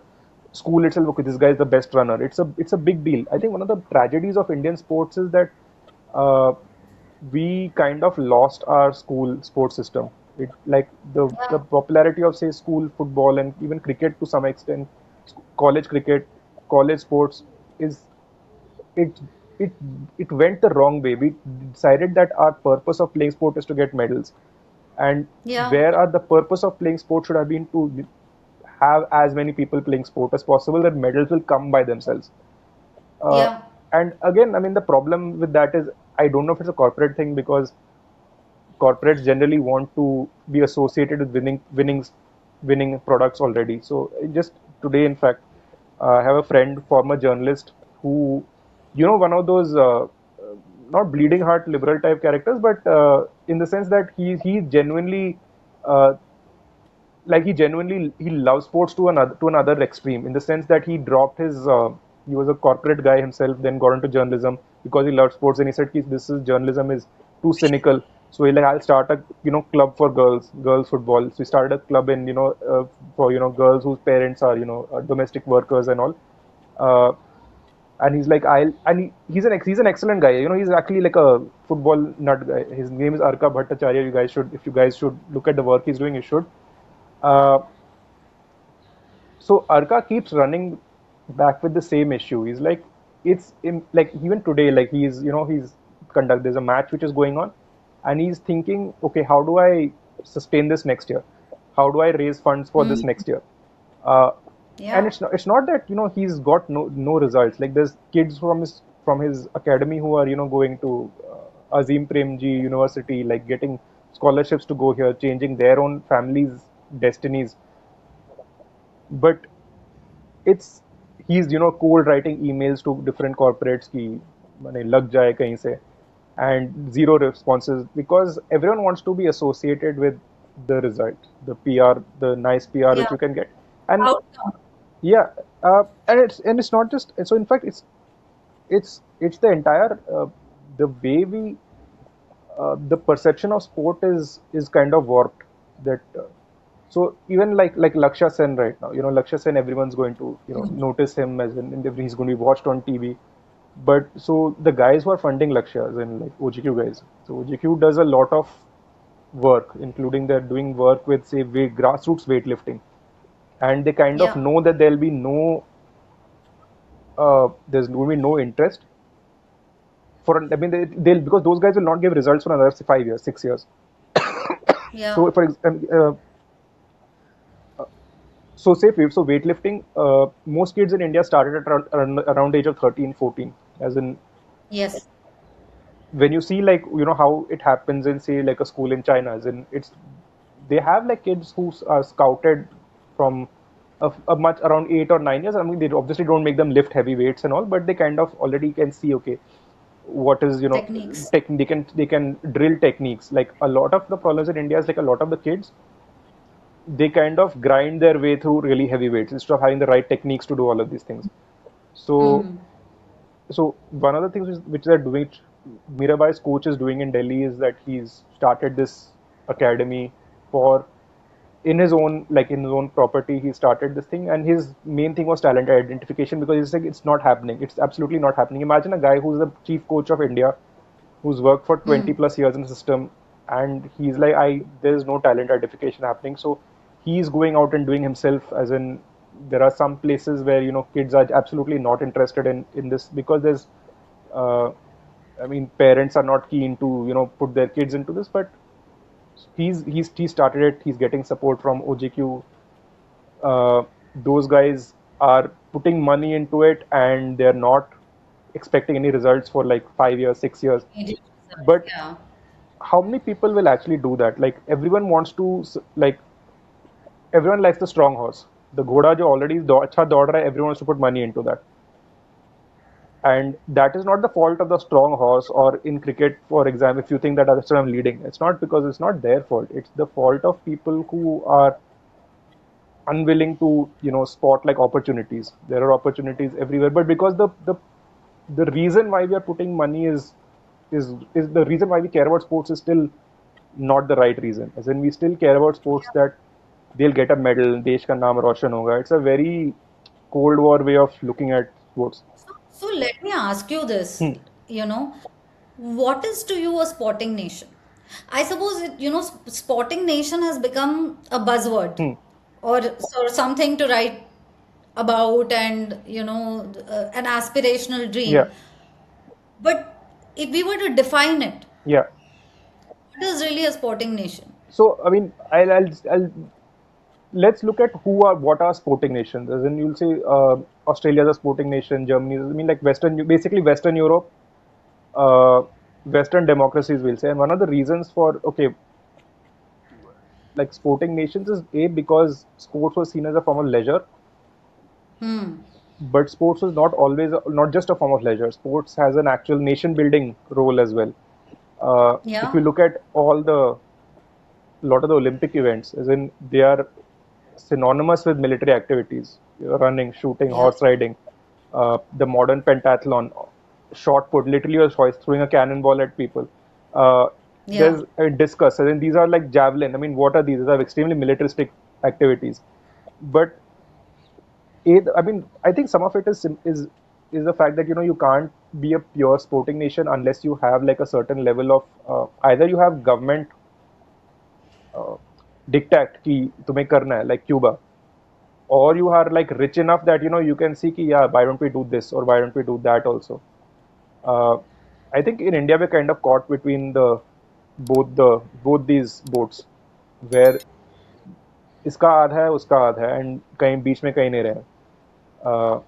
school itself. Okay, this guy is the best runner. It's a big deal. I think one of the tragedies of Indian sports is that uh, we kind of lost our school sports system. It like the yeah, popularity of say school football and even cricket to some extent, college cricket, college sports is it it it went the wrong way. We decided that our purpose of playing sport is to get medals, and yeah, where are the purpose of playing sport should have been to have as many people playing sport as possible, that medals will come by themselves. Uh, yeah, and again, I mean, the problem with that is I don't know if it's a corporate thing because corporates generally want to be associated with winning products already. So just today, in fact, I have a friend, former journalist, who, one of those not bleeding heart liberal type characters, but in the sense that he genuinely uh, he loves sports to another extreme, in the sense that he dropped his he was a corporate guy himself, then got into journalism because he loved sports, and he said, this is journalism is too cynical. So he like, I'll start a club for girls football. So he started a club in for girls whose parents are domestic workers and all. uh, and he's like, he's an excellent guy. He's actually like a football nut guy. His name is Arka Bhattacharya. If you guys should look at the work he's doing, you should. uh, so Arka keeps running back with the same issue. He's like, like even today, like he's conduct. There's a match which is going on, and he's thinking, okay, how do I sustain this next year? How do I raise funds for this mm, next year? Uh, and yeah, it's not that he's got no results. Like there's kids from his academy who are going to Azim Premji University, like getting scholarships to go here, changing their own families' destinies. But it's he's cold writing emails to different corporates ki mane lag jaye kahin se, and zero responses because everyone wants to be associated with the result, the PR, the nice PR yeah. which you can get. And Outcome. yeah, and it's not just so, in fact, it's the entire the way we the perception of sport is kind of warped. That so even like Lakshya Sen right now, Lakshya Sen, everyone's going to notice him as he's going to be watched on TV. But so the guys who are funding Lakshya, as in like OGQ guys, so OGQ does a lot of work, including they're doing work with say grassroots weightlifting, and they kind of Yeah, know that there's going to be no interest for. I mean, they'll because those guys will not give results for another 5 years, 6 years. yeah, So for example, so weightlifting, most kids in India started at around age of 13, 14. As in, yes, when you see like how it happens in say like a school in China, as in they have like kids who are scouted from a much around 8 or 9 years. I mean, they obviously don't make them lift heavy weights and all, but they kind of already can see, okay, what is techniques. they can drill techniques. Like a lot of the problems in India is like a lot of the kids, they kind of grind their way through really heavy weights instead of having the right techniques to do all of these things. So, Mm, one of the things which they're doing, which Mirabai's coach is doing in Delhi, is that he's started this academy for in his own property. He started this thing, and his main thing was talent identification, because he's like, it's not happening. It's absolutely not happening. Imagine a guy who's the chief coach of India, who's worked for 20 mm, plus years in the system, and he's like, there's no talent identification happening. So he's going out and doing himself, as in there are some places where kids are absolutely not interested in this, because there's uh, I mean, parents are not keen to put their kids into this. But he started it. He's getting support from OJQ. Those guys are putting money into it, and they're not. expecting any results for like 5 years, 6 years. Immediate results. But Yeah. how many people will actually do that? Like everyone wants to, like everyone likes the strong horse. The ghoda jo already अच्छा दौड़ रहा है, everyone wants to put money into that. And that is not the fault of the strong horse, or in cricket, for example, if you think that I'm leading, it's not, because it's not their fault. It's the fault of people who are unwilling to, spot like opportunities. There are opportunities everywhere, but because the reason why we are putting money is the reason why we care about sports is still not the right reason. As in, we still care about sports that they'll get a medal, देश का नाम रोशन होगा. It's a very Cold War way of looking at sports. So let me ask you this, Hmm. you know, what is to you a sporting nation? I suppose sporting nation has become a buzzword, Hmm. or something to write about, and an aspirational Yeah. dream. But if we were to define it, Yeah. what is really a sporting nation? So I mean, I'll let's look at what are sporting nations. As in, you'll say Australia's a sporting nation, Germany. I mean, like basically Western Europe, uh, Western democracies, we'll say. And one of the reasons for like sporting nations is because sports was seen as a form of leisure, Hmm. but sports was not just a form of leisure. Sports has an actual nation building role as well. If Yeah. you look at lot of the Olympic events, as in they are synonymous with military activities, running, shooting, Yeah. horse riding, the modern pentathlon, shot put, literally a choice, throwing a cannonball at people. Uh, Yeah. there's a discus, and then these are like javelin. I mean, what are these? These are extremely militaristic activities. But I mean, I think some of it is the fact that you can't be a pure sporting nation unless you have like a certain level of either you have government uh, diktat कि तुम्हें करना है, like Cuba, or you are like rich enough that you can see कि yeah, why don't we do this, or why don't we do that also. uh, I think in India we're kind of caught between both these boats, where इसका आधा है उसका आधा है and कहीं बीच में कहीं नहीं रहे. uh,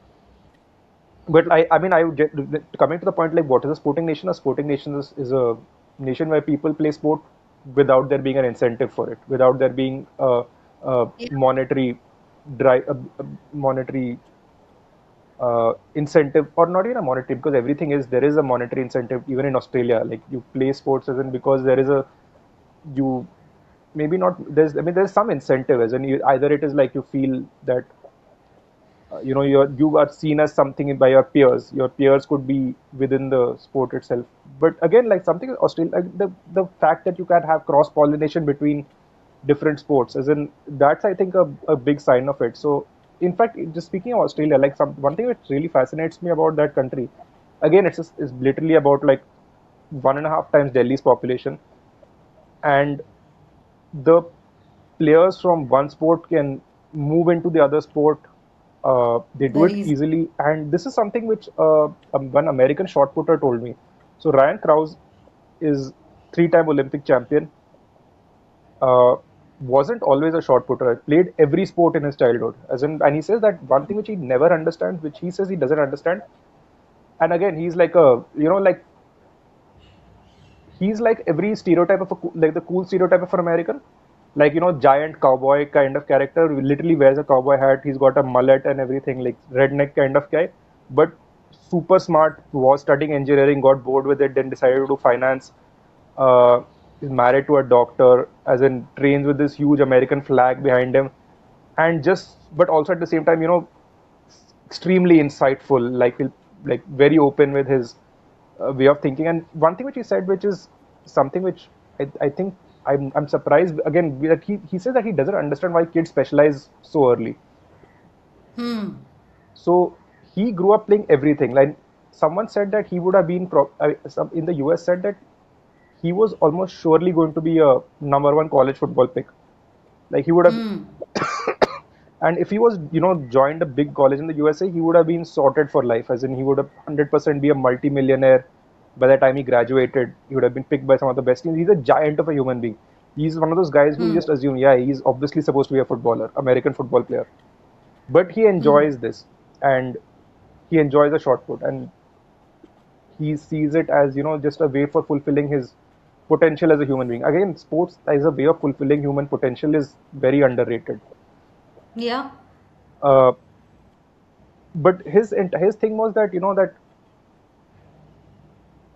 but I mean, I would coming to the point, like what is a sporting nation? A sporting nation is a nation where people play sport without there being an incentive for it, without there being a Yeah. monetary a monetary incentive, or not even a monetary, because everything is there is a monetary incentive even in Australia. Like you play sports as in because there is a you maybe not there's I mean there's some incentive, as in either it is like you feel that you are seen as something by your peers. Your peers could be within the sport itself. But again, like something Australia, like the fact that you can have cross pollination between different sports, as in that's I think a big sign of it. So in fact, just speaking of Australia, like one thing that really fascinates me about that country, again, it's literally about like 1.5 times Delhi's population, and the players from one sport can move into the other sport. They do Very it easy. easily, and this is something which one American shot putter told me. So Ryan Krause is three-time Olympic champion. Uh, wasn't always a shot putter. Played every sport in his childhood. And he says that one thing which he never understands, which he says he doesn't understand. And again, he's like like he's like every stereotype of like the cool stereotype of an American, like giant cowboy kind of character. Literally wears a cowboy hat. He's got a mullet and everything, like redneck kind of guy, but super smart. Was studying engineering, got bored with it, then decided to do finance. Uh, is married to a doctor, as in trains with this huge American flag behind him, and just but also at the same time, extremely insightful, like very open with his way of thinking. And one thing which he said, which is something which I think I'm surprised again, that he says that he doesn't understand why kids specialize so early. Hmm. So he grew up playing everything. Like someone said that he would have been some in the US said that he was almost surely going to be a number one college football pick. Like he would have, Hmm. and if he was, joined a big college in the USA, he would have been sorted for life. As in, he would have 100% be a multi-millionaire by the time he graduated. He would have been picked by some of the best teams. He's a giant of a human being. He's one of those guys who you Hmm. just assume, yeah, he's obviously supposed to be a footballer, American football player. But he Hmm. enjoys this, and he enjoys the shot put. And he sees it as, just a way for fulfilling his potential as a human being. Again, sports as a way of fulfilling human potential is very underrated. Yeah. Uh, but his thing was that, that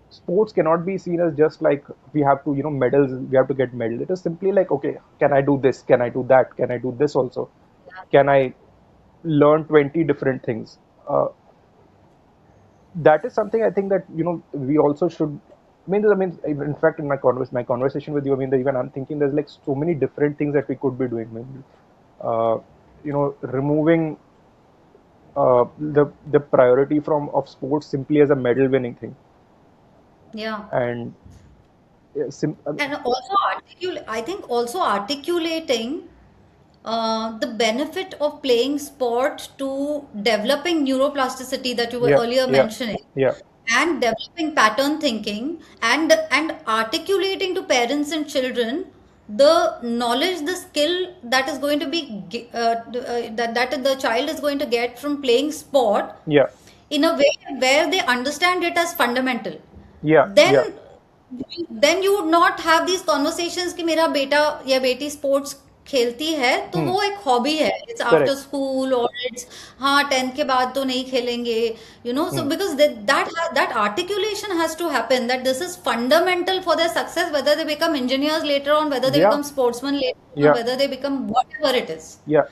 sports cannot be seen as just like we have to, medals, we have to get medals. It is simply like, okay, can I do this? Can I do that? Can I do this also? Can I learn 20 different things? That is something I think that, we also should. In fact, in my conversation with you, even I'm thinking there's like so many different things that we could be doing. Uh, removing the priority from of sports simply as a medal winning thing, Yeah. and And also I think also articulating the benefit of playing sport to developing neuroplasticity that you were yeah, earlier yeah, mentioning, yeah, and developing pattern thinking, and articulating to parents and children the knowledge, the skill that is going to be that the child is going to get from playing sport yeah, in a way where they understand it as fundamental. yeah, yeah. then then you would not have these conversations कि मेरा बेटा या बेटी sports खेलती है तो Hmm. वो एक हॉबी है, इट्स आफ्टर Correct. स्कूल और इट्स हाँ 10th के बाद तो नहीं खेलेंगे, so Hmm. because that articulation has to happen, that this is fundamental for their success, whether they become engineers later on, whether they Yeah, become sportsmen later on, yeah, whether they become whatever it is. yeah.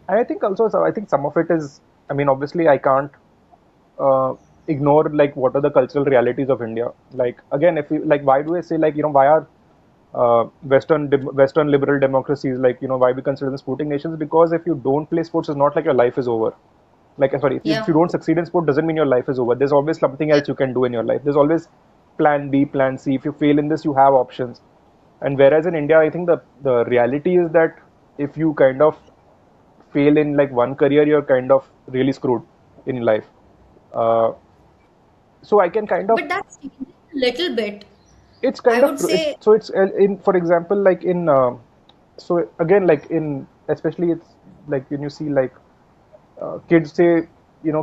And I think also, so I think some of it is, obviously I can't uh, ignore like what are the cultural realities of India. Like again, if you like, why do I say like, why are Western liberal democracies, like, why we consider them sporting nations? Because if you don't play sports, it's not like your life is over. Like, sorry, if Yeah. you don't succeed in sport, doesn't mean your life is over. There's always something Yeah. else you can do in your life. There's always plan B, plan C. If you fail in this, you have options. And whereas in India, I think the reality is that if you kind of fail in like one career, you're kind of really screwed in life. Uh, so I can kind of, But that's changing a little bit, it's I kind of would true. say. So it's in, for example, like in, so again, like in, especially it's like when you see like kids say,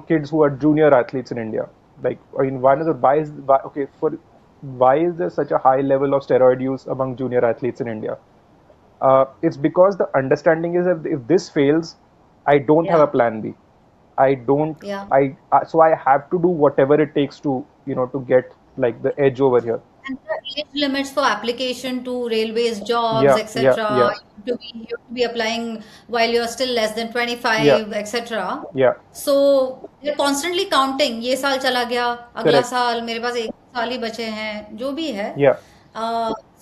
kids who are junior athletes in India, like, okay, why is there such a high level of steroid use among junior athletes in India? It's because the understanding is that if this fails, I don't have a Yeah. plan B. I don't, Yeah. so I have to do whatever it takes to, to get like the edge over here. And the age limits for application to railways, jobs, Yeah, yeah, etc. yeah, You have to be applying while you're still less than yeah, 25, etc. yeah, So they're constantly counting. ये साल चला गया, अगला correct. साल मेरे पास एक साल ही बचे हैं, जो भी है. Yeah,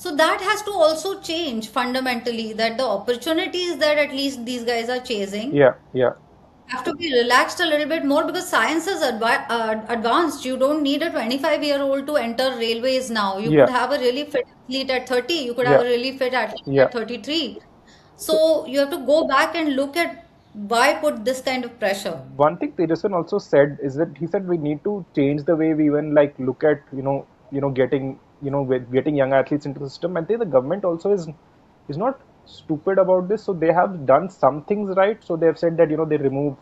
So that has to also change fundamentally. That the opportunities that at least these guys are chasing yeah, yeah, have to be relaxed a little bit more, because science is advanced. You don't need a 25-year-old to enter railways now. You could yeah, have a really fit athlete at 30. You could have yeah, a really fit athlete yeah. at 33. So So you have to go back and look at why put this kind of pressure. one thing Tejasan also said is that he said we need to change the way we even like look at, getting, getting young athletes into the system. And I think the government also is not stupid about this. So they have done some things right. So they have said that, they remove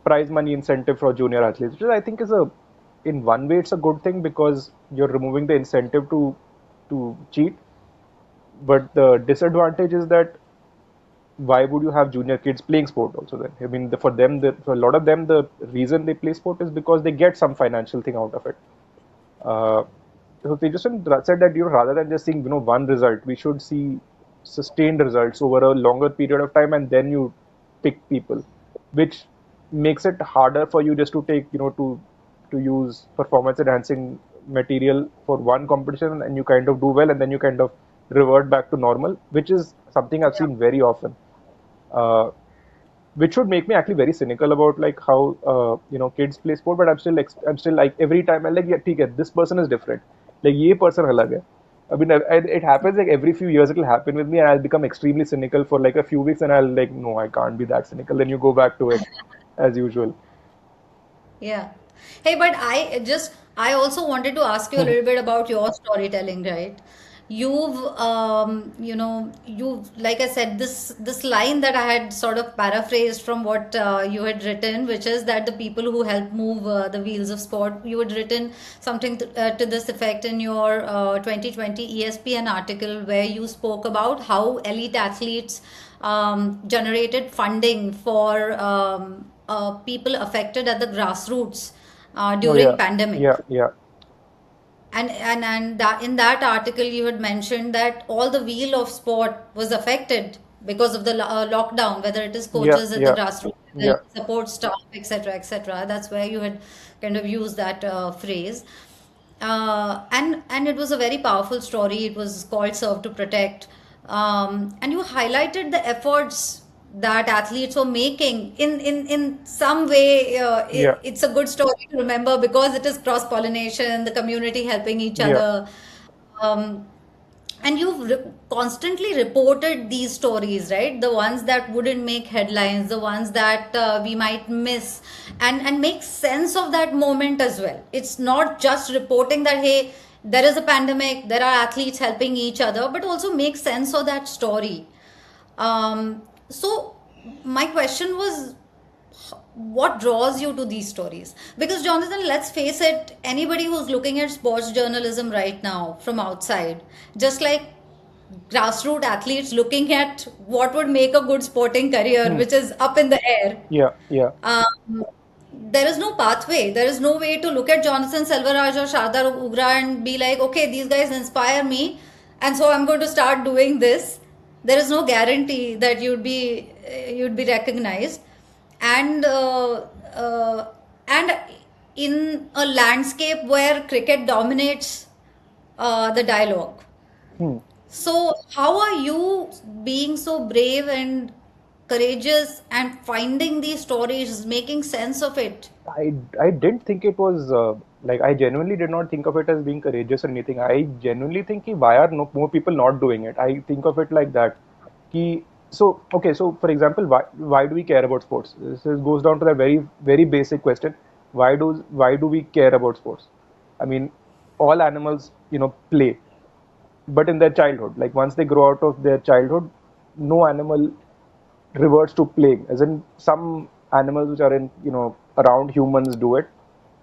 prize money incentive for junior athletes, which I think is in one way it's a good thing because you're removing the incentive to cheat. But the disadvantage is that why would you have junior kids playing sport also then? For them, for a lot of them, the reason they play sport is because they get some financial thing out of it. Uh, so Tejasan said that, rather than just seeing, one result, we should see sustained results over a longer period of time, and then you pick people, which makes it harder for you just to take, to use performance enhancing material for one competition, and you kind of do well, and then you kind of revert back to normal, which is something I've Yeah. seen very often. Uh, which would make me actually very cynical about like how kids play sport. But I'm still like every time I'm like, yeah, ठीक है, this person is different, like ये person अलग है. It happens like every few years it'll happen with me, and I'll become extremely cynical for like a few weeks, and I'll like, no, I can't be that cynical. Then you go back to it as usual. Yeah. Hey, but I also wanted to ask you a little bit about your storytelling, right? you've you've, like I said, this line that I had sort of paraphrased from what you had written, which is that the people who help move the wheels of sport. You had written something to this effect in your 2020 ESPN article, where you spoke about how elite athletes generated funding for people affected at the grassroots Oh during yeah, pandemic. yeah, yeah, And that in that article you had mentioned that all the wheel of sport was affected because of the lockdown, whether it is yeah, coaches at the yeah, grassroots level, yeah. support staff, etc., etc. That's where you had kind of used that phrase. And it was a very powerful story. It was called Serve to Protect. And you highlighted the efforts that athletes were making in some way. Yeah, It's a good story to remember because it is cross pollination, the community helping each yeah, other. um, and you've constantly reported these stories, right? The ones that wouldn't make headlines, the ones that we might miss, and make sense of that moment as well. It's not just reporting that, hey, there is a pandemic, there are athletes helping each other, but also make sense of that story. So my question was, what draws you to these stories? Because Jonathan, let's face it, anybody who's looking at sports journalism right now from outside, just like grassroots athletes looking at what would make a good sporting career, hmm, which is up in the air, yeah, yeah, um, there is no pathway. There is no way to look at Jonathan Selvaraj or Shardar Ugra and be like, okay, these guys inspire me, and so I'm going to start doing this. There is no guarantee that you'd be recognized, and and in a landscape where cricket dominates the dialogue. hmm. So, how are you being so brave and courageous and finding these stories, making sense of it? I didn't think it was like I genuinely did not think of it as being courageous or anything. I genuinely think ki why are no more people not doing it? I think of it like that. Ki, so okay, so for example, why do we care about sports? Goes down to that very basic question. Why do we care about sports? I mean, all animals, play, but in their childhood, like once they grow out of their childhood, no animal reverts to playing. As in, some animals which are in around humans do it.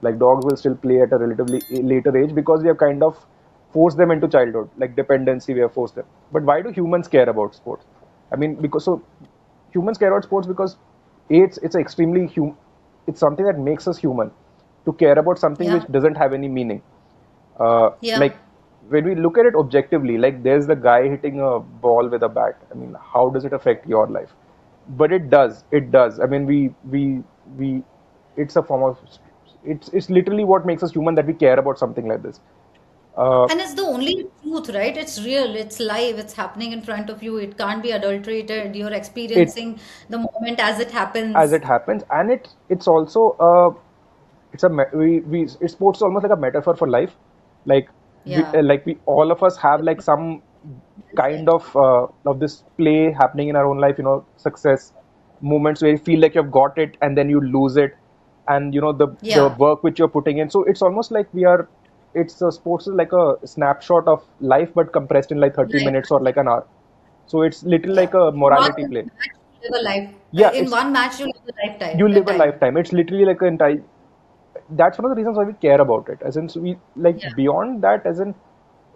Like dogs will still play at a relatively later age because we have kind of forced them into childhood, like dependency. We have forced them. But why do humans care about sports? I mean, because so humans care about sports because it's extremely it's something that makes us human to care about something Yeah, which doesn't have any meaning. yeah, Like when we look at it objectively, like there's the guy hitting a ball with a bat. I mean, how does it affect your life? But it does. It does. I mean, we. It's a form of. It's literally what makes us human that we care about something like this. Uh, and it's the only truth, right? It's real, it's live, it's happening in front of you. It can't be adulterated. You're it experiencing the moment as it as happens. it happens, and it's also it's a sports is almost like a metaphor for life. Like Yeah, we all of us have like some well kind said. of this play happening in our own life, success moments where you feel like you've got it and then you lose it, and the Yeah, work which you're putting in. So it's almost like it's sports is like a snapshot of life but compressed in like 30 life. minutes or like an hour. So it's little Yeah. like a In one morality play. match, you live a life. Yeah, In it's one match, you live a lifetime. you A live a time. lifetime. It's literally like an entire. That's one of the reasons why we care about it. As in, so we like Yeah. beyond that. As in,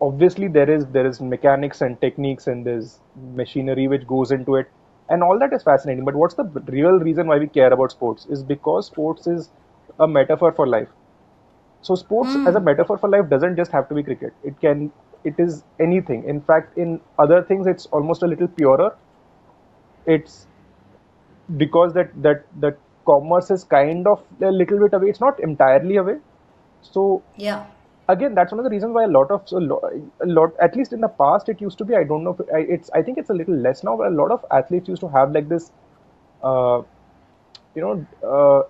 obviously there is mechanics and techniques and there's machinery which goes into it, and all that is fascinating. But what's the real reason why we care about sports is because sports is a metaphor for life. So sports as a Hmm. metaphor for life doesn't just have to be cricket. It is anything. In fact, in other things, it's almost a little purer. It's because that commerce is kind of a little bit away. It's not entirely away. So Yeah. again, that's one of the reasons why a lot, at least in the past, it used to be. I don't know if I think it's a little less now, but a lot of athletes used to have like this, uh,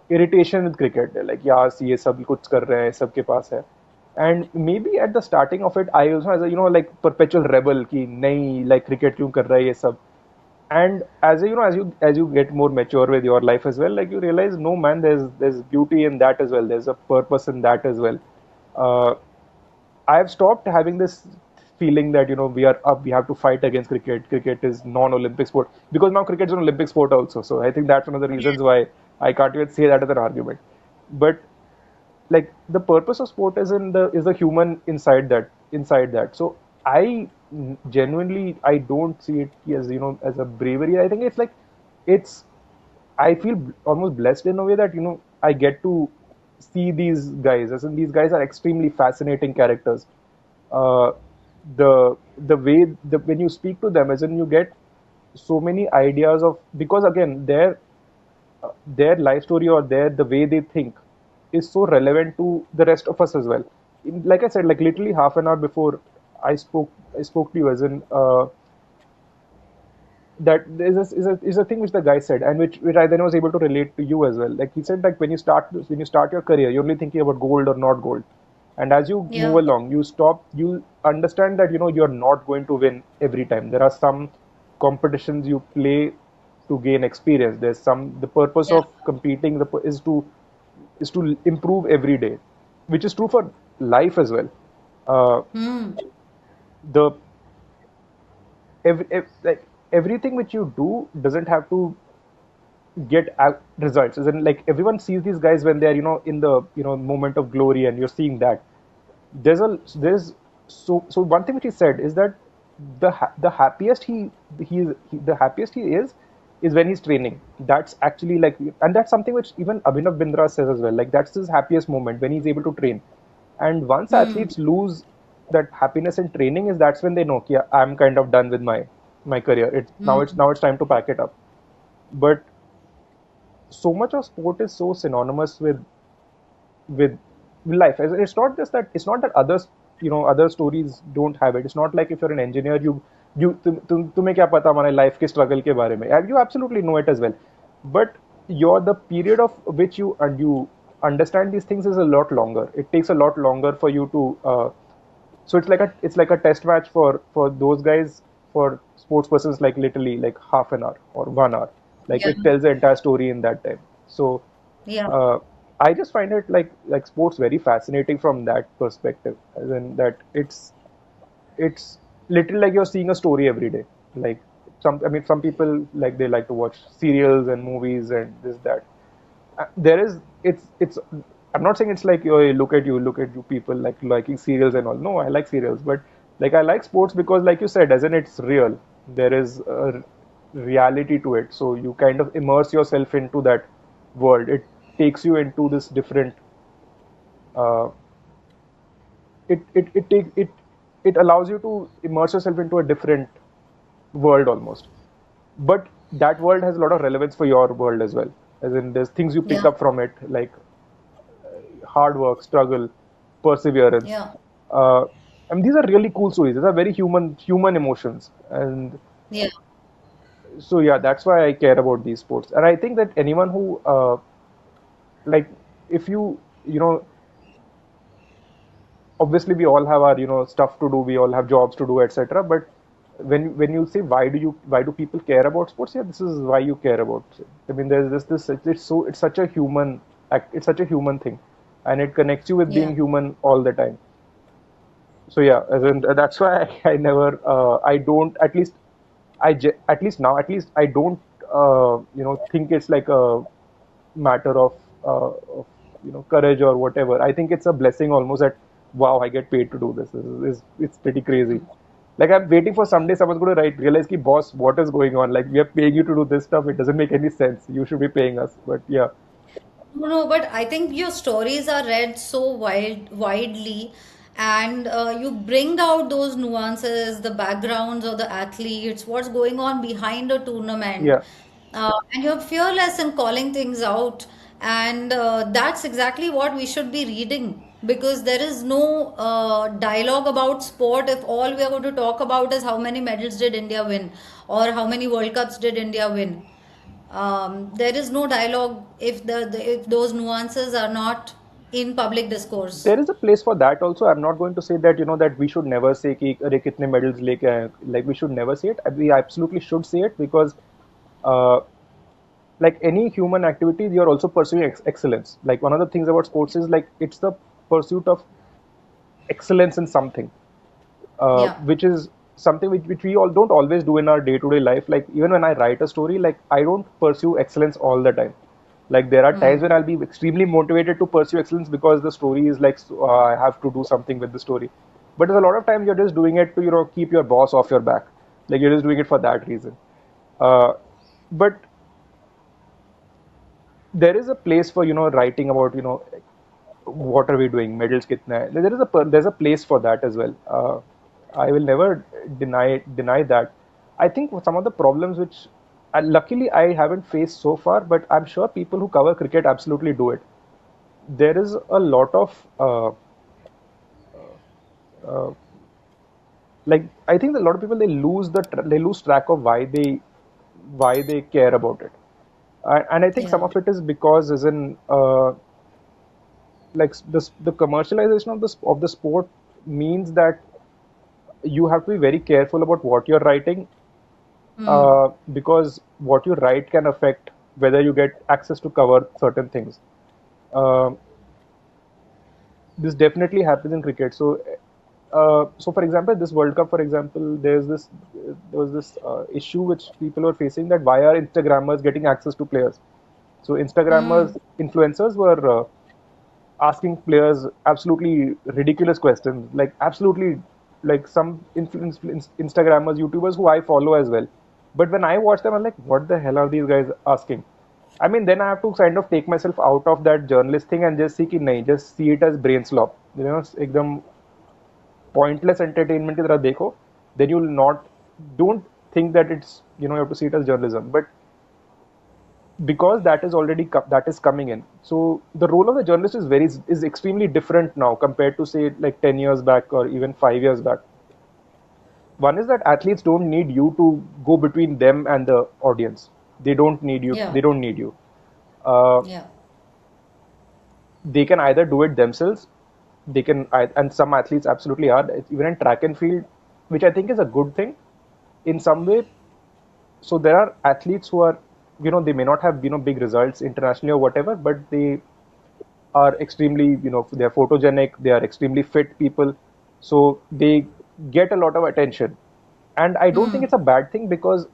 irritation with cricket. They're like, यार ये सब कुछ कर रहे हैं, सबके पास है. And maybe at the starting of it, I also as a like perpetual rebel कि नहीं like cricket क्यों कर रहा है ये सब. And as you get more mature with your life as well, like you realize, no man, there's beauty in that as well. There's a purpose in that as well. uh, I've stopped having this feeling that we are up, we have to fight against cricket. Cricket is non-Olympic sport because now cricket is an Olympic sport also. So I think that's one of the reasons why I can't even say that as an argument. But like the purpose of sport is the human inside that. So I genuinely I don't see it as as a bravery. I think it's like it's I feel almost blessed in a way that I get to see these guys, as in these guys are extremely fascinating characters. uh, the way when you speak to them, as in you get so many ideas of, because again their life story or the way they think is so relevant to the rest of us as well. Like I said, like literally half an hour before I spoke to you, as in that is a thing which the guy said, and which I then was able to relate to you as well. Like he said, like when you start your career, you're only thinking about gold or not gold, and as you move Yeah. along, you understand that you're not going to win every time. There are some competitions you play to gain experience. There's some the purpose Yeah. of competing is to improve every day, which is true for life as well. Uh, Hmm. the like everything which you do doesn't have to get results. As in, like everyone sees these guys when they're in the moment of glory, and you're seeing that there's so one thing which he said is that the happiest the happiest he is when he's training. That's actually like, and that's something which even Abhinav Bindra says as well. Like that's his happiest moment, when he's able to train. And once Hmm. athletes lose that happiness in training, is that's when they know, yeah, I'm kind of done with my career. It's time to pack it up. But so much of sport is so synonymous with life. It's not just that, it's not that others other stories don't have it. It's not like if you're an engineer, you तुम्हें क्या पता हमारे life के struggle के बारे में. You absolutely know it as well. But the period of which you understand these things is a lot longer. It takes a lot longer for you to so it's like a test match for those guys, for sports persons, like literally like half an hour or 1 hour. Like Yeah. it tells the entire story in that time. So Yeah. uh, I just find it like sports very fascinating from that perspective, as in that it's literally like you're seeing a story every day. Like some people, like they like to watch serials and movies and this that. There is it's I'm not saying it's like, oh, look at you people like liking serials and all. No, I like serials, but like I like sports because, like you said, as in it's real. There is a reality to it, so you kind of immerse yourself into that world. It takes you into this different uh, it take it allows you to immerse yourself into a different world almost. But that world has a lot of relevance for your world as well, as in there's things you pick Yeah. up from it, like hard work, struggle, perseverance. Yeah. uh, and these are really cool stories. These are very human emotions. And Yeah. so yeah, that's why I care about these sports. And I think that anyone who like if you know obviously we all have our stuff to do, we all have jobs to do, etc. But when you say why do people care about sports, yeah, this is why you care about it. I mean, there's this it's such a human act, it's such a human thing, and it connects you with Yeah. being human all the time. So yeah, as in, that's why I never I don't, at least at least now, at least I don't think it's like a matter of courage or whatever. I think it's a blessing almost that, wow, I get paid to do this. It's pretty crazy. Like I'm waiting for someday someone's going to realize ki, boss, what is going on? Like we are paying you to do this stuff. It doesn't make any sense. You should be paying us. But yeah, No, no, but I think your stories are read so widely, and you bring out those nuances, the backgrounds of the athletes, what's going on behind a tournament, yeah. and you're fearless in calling things out. And that's exactly what we should be reading, because there is no dialogue about sport if all we are going to talk about is how many medals did India win, or how many World Cups did India win. There is no dialogue if if those nuances are not in public discourse. There is a place for that also. I'm not going to say that that we should never say कि अरे कितने medals लेके आए. Like we should never say it. We absolutely should say it because uh, like any human activity, you're also pursuing excellence. Like one of the things about sports is like it's the pursuit of excellence in something. Yeah. which is something which we all don't always do in our day-to-day life. Like even when I write a story, like I don't pursue excellence all the time. Like there are times when I'll be extremely motivated to pursue excellence because the story is like I have to do something with the story. But there's a lot of times you're just doing it to keep your boss off your back. Like you're just doing it for that reason. Uh, but there is a place for writing about what are we doing, medals kitna hai. There's a place for that as well. I will never deny that. I think some of the problems which luckily I haven't faced so far, but I'm sure people who cover cricket absolutely do it. There is a lot of uh, like I think a lot of people they lose track of why they care about it. And I think some Yeah. of it is because as in like the commercialization of the sport means that you have to be very careful about what you're writing, because what you write can affect whether you get access to cover certain things. Uh, this definitely happens in cricket. So for example, this World Cup, for example, there was this issue which people were facing, that why are Instagrammers getting access to players? So Instagrammers, influencers were asking players absolutely ridiculous questions, like absolutely like some Instagrammers, YouTubers who I follow as well. But when I watch them, I'm like, what the hell are these guys asking? I mean, then I have to kind of take myself out of that journalist thing and just see कि नहीं, just see it as brain slop. एकदम pointless entertainment की तरह देखो. Then you'll not don't think that it's you have to see it as journalism, but because that is already that is coming in. So the role of the journalist is extremely different now compared to say like 10 years back or even 5 years back. One is that athletes don't need you to go between them and the audience. They don't need you. Yeah. They don't need you. Uh, Yeah. they can either do it themselves. They can, and some athletes absolutely are. Even in track and field, which I think is a good thing in some way. So there are athletes who are, they may not have, big results internationally or whatever, but they are extremely, they're photogenic, they are extremely fit people. So they get a lot of attention. And I don't think it's a bad thing because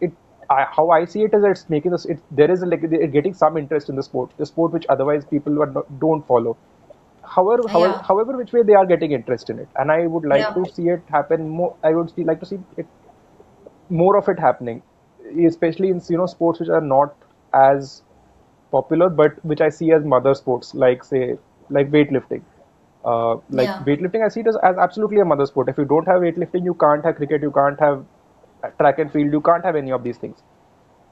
how I see it is that it's making us, there is like they're getting some interest in the sport which otherwise people don't follow. Yeah. However, which way they are getting interest in it. And I would like Yeah. to see it happen more. Like to see it more of it happening, especially in sports which are not as popular, but which I see as mother sports, like say like weightlifting. Like Yeah. weightlifting, I see it as absolutely a mother sport. If you don't have weightlifting, you can't have cricket, you can't have track and field, you can't have any of these things.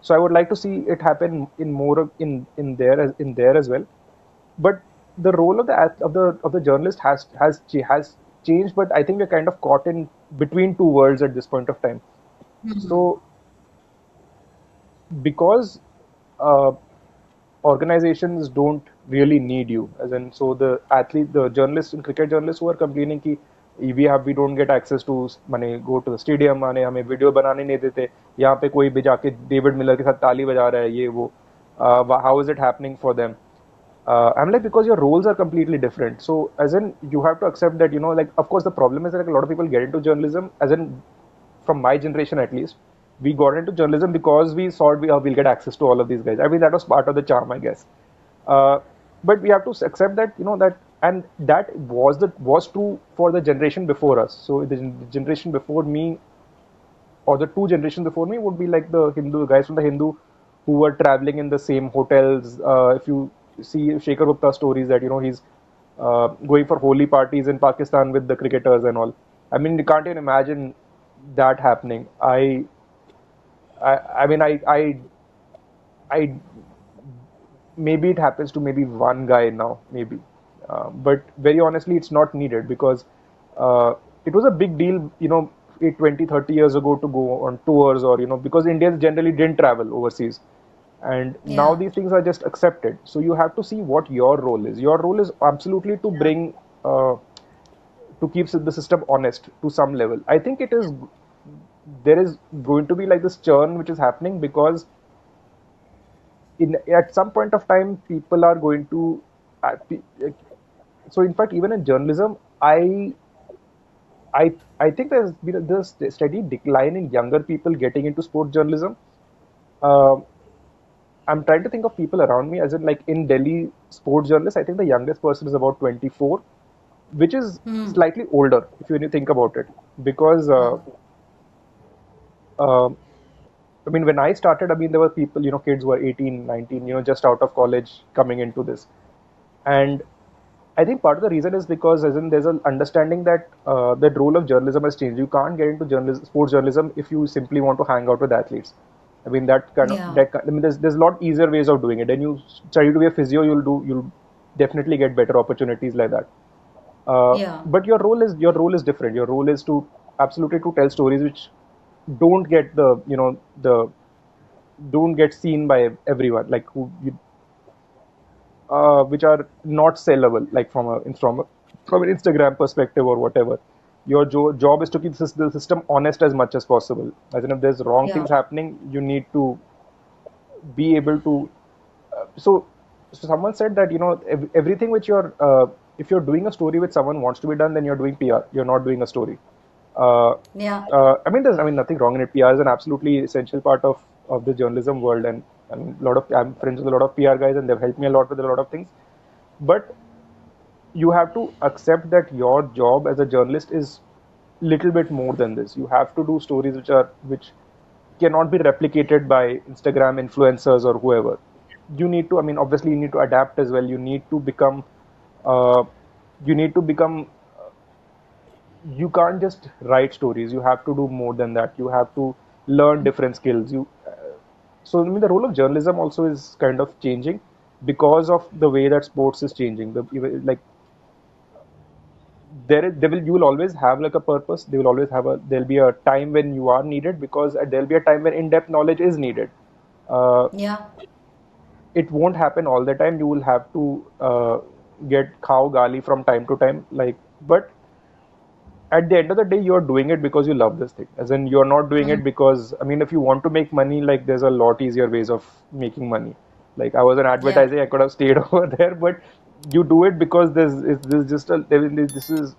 So I would like to see it happen in more in there as well. But the role of the journalist has changed, but I think we're kind of caught in between two worlds at this point of time. So because uh, organizations don't really need you, as in, so the journalists and cricket journalists who are complaining कि we don't get access to माने go to the stadium, माने हमें video बनाने नहीं देते, यहाँ पे कोई भी जाके डेविड मिलर के साथ ताली बजा रहा है, ये वो, how is it happening for them? I'm like, because your roles are completely different. So as in, you have to accept that, like, of course the problem is that like, a lot of people get into journalism, as in from my generation at least, we got into journalism because we thought we'll get access to all of these guys. I mean, that was part of the charm, I guess. Uh, but we have to accept that, that, and that was true for the generation before us. So the generation before me, or the two generations before me, would be like the Hindu guys from the Hindu who were traveling in the same hotels. If you see Shekhar Gupta stories, that he's going for holy parties in Pakistan with the cricketers and all. I mean, you can't even imagine that happening. I mean, I maybe it happens to maybe one guy now, maybe. But very honestly, it's not needed because it was a big deal, 20, 30 years ago to go on tours, or, because Indians generally didn't travel overseas. And now Yeah. these things are just accepted. So you have to see what your role is. Your role is absolutely to bring, to keep the system honest to some level. I think there is going to be like this churn which is happening because at some point of time people are going to uh, pe- so in fact even in journalism, I think there's been this steady decline in younger people getting into sports journalism. Uh, I'm trying to think of people around me, as in like in Delhi, sports journalists. I think the youngest person is about 24, which is slightly older if you when you think about it, because uh, I mean, when I started, I mean, there were people, kids who were 18, 19, just out of college coming into this. And I think part of the reason is because, as in, there's an understanding that the role of journalism has changed. You can't get into journalism, sports journalism, if you simply want to hang out with athletes. I mean, Yeah. I mean, there's a lot easier ways of doing it. And you study to be a physio, you'll definitely get better opportunities like that. Yeah. But your role is different. Your role is to absolutely to tell stories which don't get the don't get seen by everyone, like which are not sellable, like from an Instagram perspective or whatever. Your job is to keep the system honest as much as possible. As in, if there's wrong Yeah. things happening, you need to be able to. So, so someone said that everything which if you're doing a story which someone wants to be done, then you're doing PR. You're not doing a story. Uh, Yeah. I mean nothing wrong in it. PR is an absolutely essential part of the journalism world, and I'm friends with a lot of PR guys, and they've helped me a lot with a lot of things. But you have to accept that your job as a journalist is little bit more than this. You have to do stories which cannot be replicated by Instagram influencers or whoever. You need to, I mean, obviously you need to adapt as well. Uh, you need to become you can't just write stories. You have to do more than that. You have to learn different skills. So I mean, the role of journalism also is kind of changing because of the way that sports is changing. Like you will always have like a purpose. There'll be a time when you are needed, because there'll be a time when in-depth knowledge is needed. Uh, Yeah. it won't happen all the time. You will have to get khao gali from time to time. But at the end of the day, you're doing it because you love this thing. As in, you're not doing it because, I mean, if you want to make money, like there's a lot easier ways of making money. Like I was in Yeah. advertising, I could have stayed over there, but you do it because there's just this is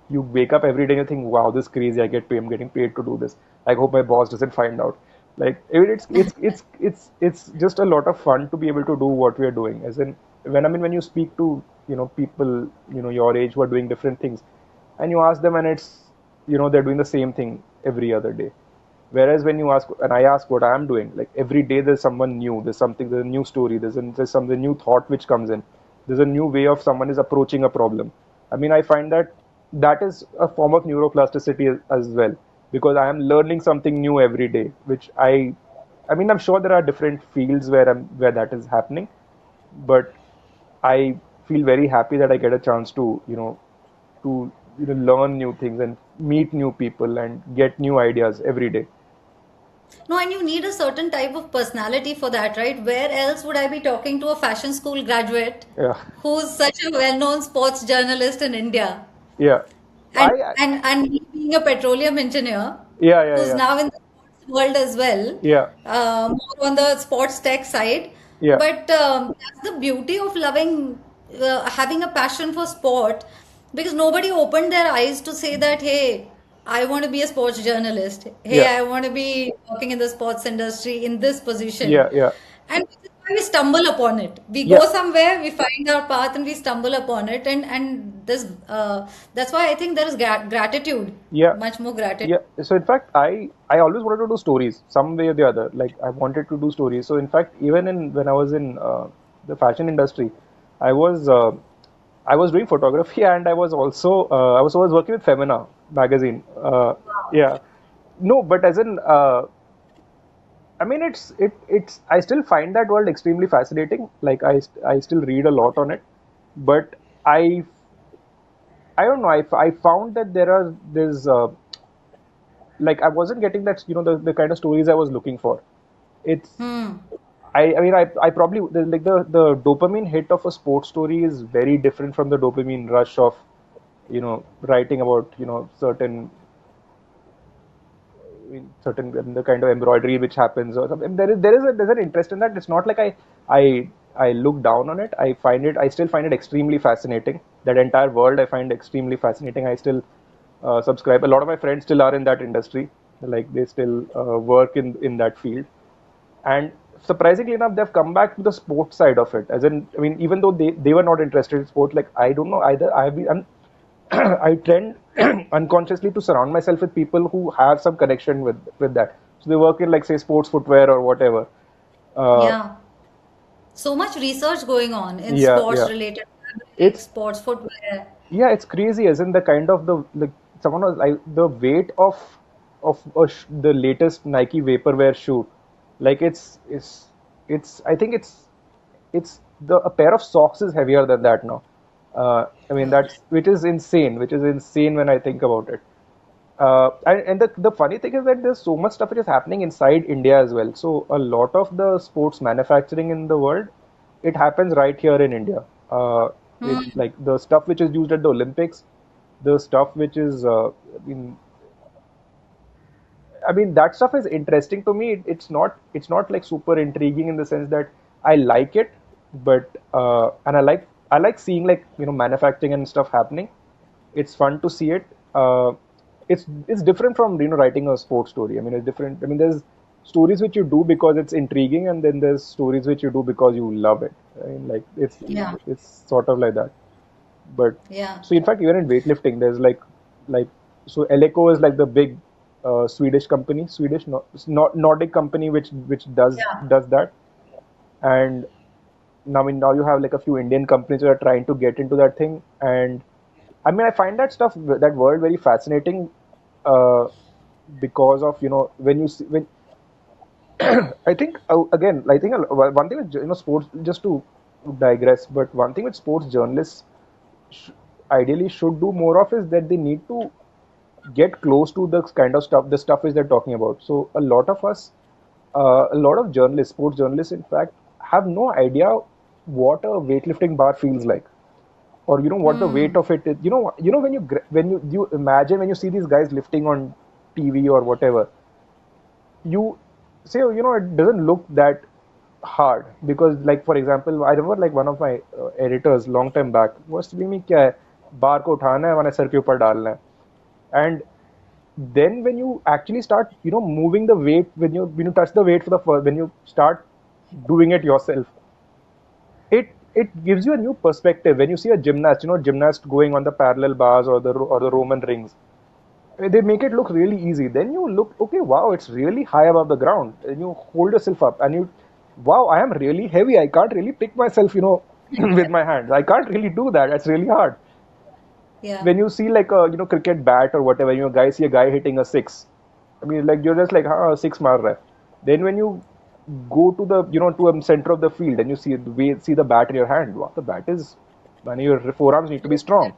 you wake up every day and you think, wow, this is crazy. I'm getting paid to do this. I hope my boss doesn't find out. Like I mean, it's just a lot of fun to be able to do what we are doing. As in, when you speak to people your age who are doing different things, and you ask them, and they're doing the same thing every other day. Whereas when you ask, and I ask what I'm doing, like every day there's someone new, there's a new story, there's some new thought which comes in, there's a new way of someone is approaching a problem. I mean, I find that that is a form of neuroplasticity as well, because I am learning something new every day, I mean, I'm sure there are different fields where that is happening, but I feel very happy that I get a chance to learn new things and meet new people and get new ideas every day. No, and you need a certain type of personality for that, right? Where else would I be talking to a fashion school graduate Yeah, who's such a well-known sports journalist in India? yeah, And I and he being a petroleum engineer yeah, yeah, who's yeah, now in the sports world as well, yeah, more on the sports tech side. yeah, But that's the beauty of having a passion for sport, because nobody opened their eyes to say that, hey, I want to be a sports journalist. Hey, yeah, I want to be working in the sports industry in this position. yeah, yeah, And which is why we stumble upon it. We yeah, go somewhere, we find our path, and we stumble upon it. And that's why I think there is gratitude, yeah, much more gratitude. yeah. So in fact, I always wanted to do stories some way or the other. Like I wanted to do stories. So in fact, even when I was in the fashion industry, I was uh, I was doing photography, and I was working with Femina magazine. Yeah, no, but as in I mean, it's. I still find that world extremely fascinating. Like I still read a lot on it, but I, I don't know. I found that there's like I wasn't getting that the kind of stories I was looking for. It's I mean I probably like the dopamine hit of a sports story is very different from the dopamine rush of writing about certain the kind of embroidery which happens or something. There's an interest in that. It's not like I look down on it. I still find it extremely fascinating. That entire world I find extremely fascinating. I still subscribe. A lot of my friends still are in that industry, like they still work in that field. And surprisingly enough, they've come back to the sports side of it. As in, I mean, even though they were not interested in sport, like I don't know either. I tend unconsciously to surround myself with people who have some connection with that. So they work in like say sports footwear or whatever. Uh, Yeah. So much research going on in yeah, sports yeah. related fabric, It's sports footwear. Yeah, it's crazy, as in the kind of the like someone was like the weight of the latest Nike Vaporware shoe, like it's I think it's the a pair of socks is heavier than that now. I mean Yeah. that's which is insane when I think about it. And the funny thing is that there's so much stuff which is happening inside India as well. So a lot of the sports manufacturing in the world, it happens right here in India. It Hmm. like the stuff which is used at the Olympics, the stuff which is, I mean that stuff is interesting to me. It's not like super intriguing in the sense that I like it, but and I like seeing like manufacturing and stuff happening. It's fun to see it. It's different from writing a sports story. I mean it's different. I mean there's stories which you do because it's intriguing, and then there's stories which you do because you love it. I mean like Yeah. it's sort of like that. But Yeah. so in fact, even in weightlifting, there's like so Eleco is like the big Swedish company, Swedish Nordic company which Yeah. does that. And now I mean now you have like a few Indian companies that are trying to get into that thing. And I mean I find that world very fascinating uh, because of when you see when I think again I think one thing with sports, just to digress, but one thing with sports journalists sh ideally should do more of is that they need to get close to the kind of stuff, the stuff which they're talking about. So a lot of us, a lot of journalists, sports journalists, in fact, have no idea what a weightlifting bar feels like, or what the weight Hmm. of it is. When you imagine when you see these guys lifting on TV or whatever, you say, it doesn't look that hard because, like, for example, I remember like one of my editors long time back was telling me, "क्या है बार को उठाना है, मैंने sir के ऊपर डालना है." And then when you actually start, moving the weight when you touch the weight for the first, when you start doing it yourself, it gives you a new perspective. When you see a gymnast going on the parallel bars or the Roman rings, they make it look really easy. Then you look, okay, wow, it's really high above the ground. And you hold yourself up and wow, I am really heavy. I can't really pick myself, with my hands. I can't really do that. That's really hard. Yeah. When you see like a, cricket bat or whatever, guys see a guy hitting a six. I mean, like you're just like, six mar raha hai. Then when you go to the, to a center of the field and you see the bat in your hand, wow, the bat is, and your forearms need to be strong.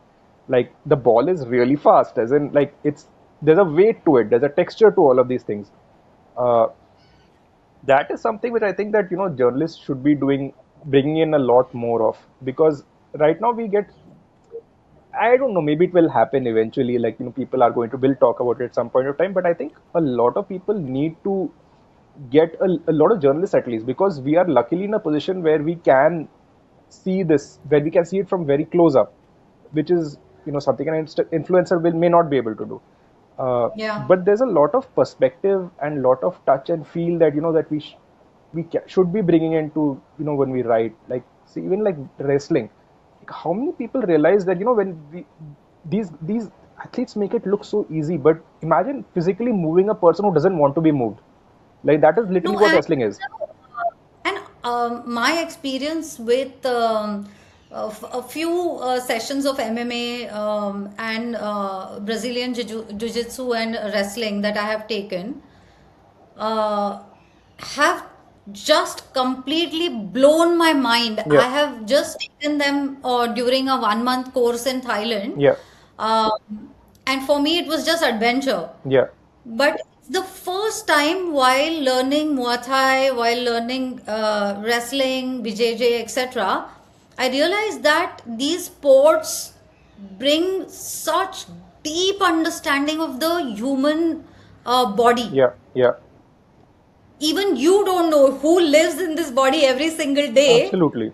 Like the ball is really fast, as in like there's a weight to it, there's a texture to all of these things. Uh, that is something which I think that journalists should be doing, bringing in a lot more of, because right now we get, I don't know, maybe it will happen eventually. Like, people are going to will talk about it at some point of time. But I think a lot of people need to get a lot of journalists at least, because we are luckily in a position where we can see this, where we can see it from very close up, which is, something an influencer may not be able to do. Yeah. But there's a lot of perspective and lot of touch and feel that, that should be bringing into, when we write. Like, see, even like wrestling, how many people realize that when these athletes make it look so easy, but imagine physically moving a person who doesn't want to be moved. Like that is literally No, what wrestling is. and my experience with a few sessions of MMA and Brazilian Jiu-Jitsu and wrestling that I have taken uh, have just completely blown my mind. Yeah, I have just taken them during a 1 month course in Thailand. yeah, And for me, it was just adventure. yeah, But it's the first time while learning Muay Thai, while learning wrestling, BJJ, etc., I realized that these sports bring such deep understanding of the human body. yeah, yeah. Even you don't know who lives in this body every single day Absolutely,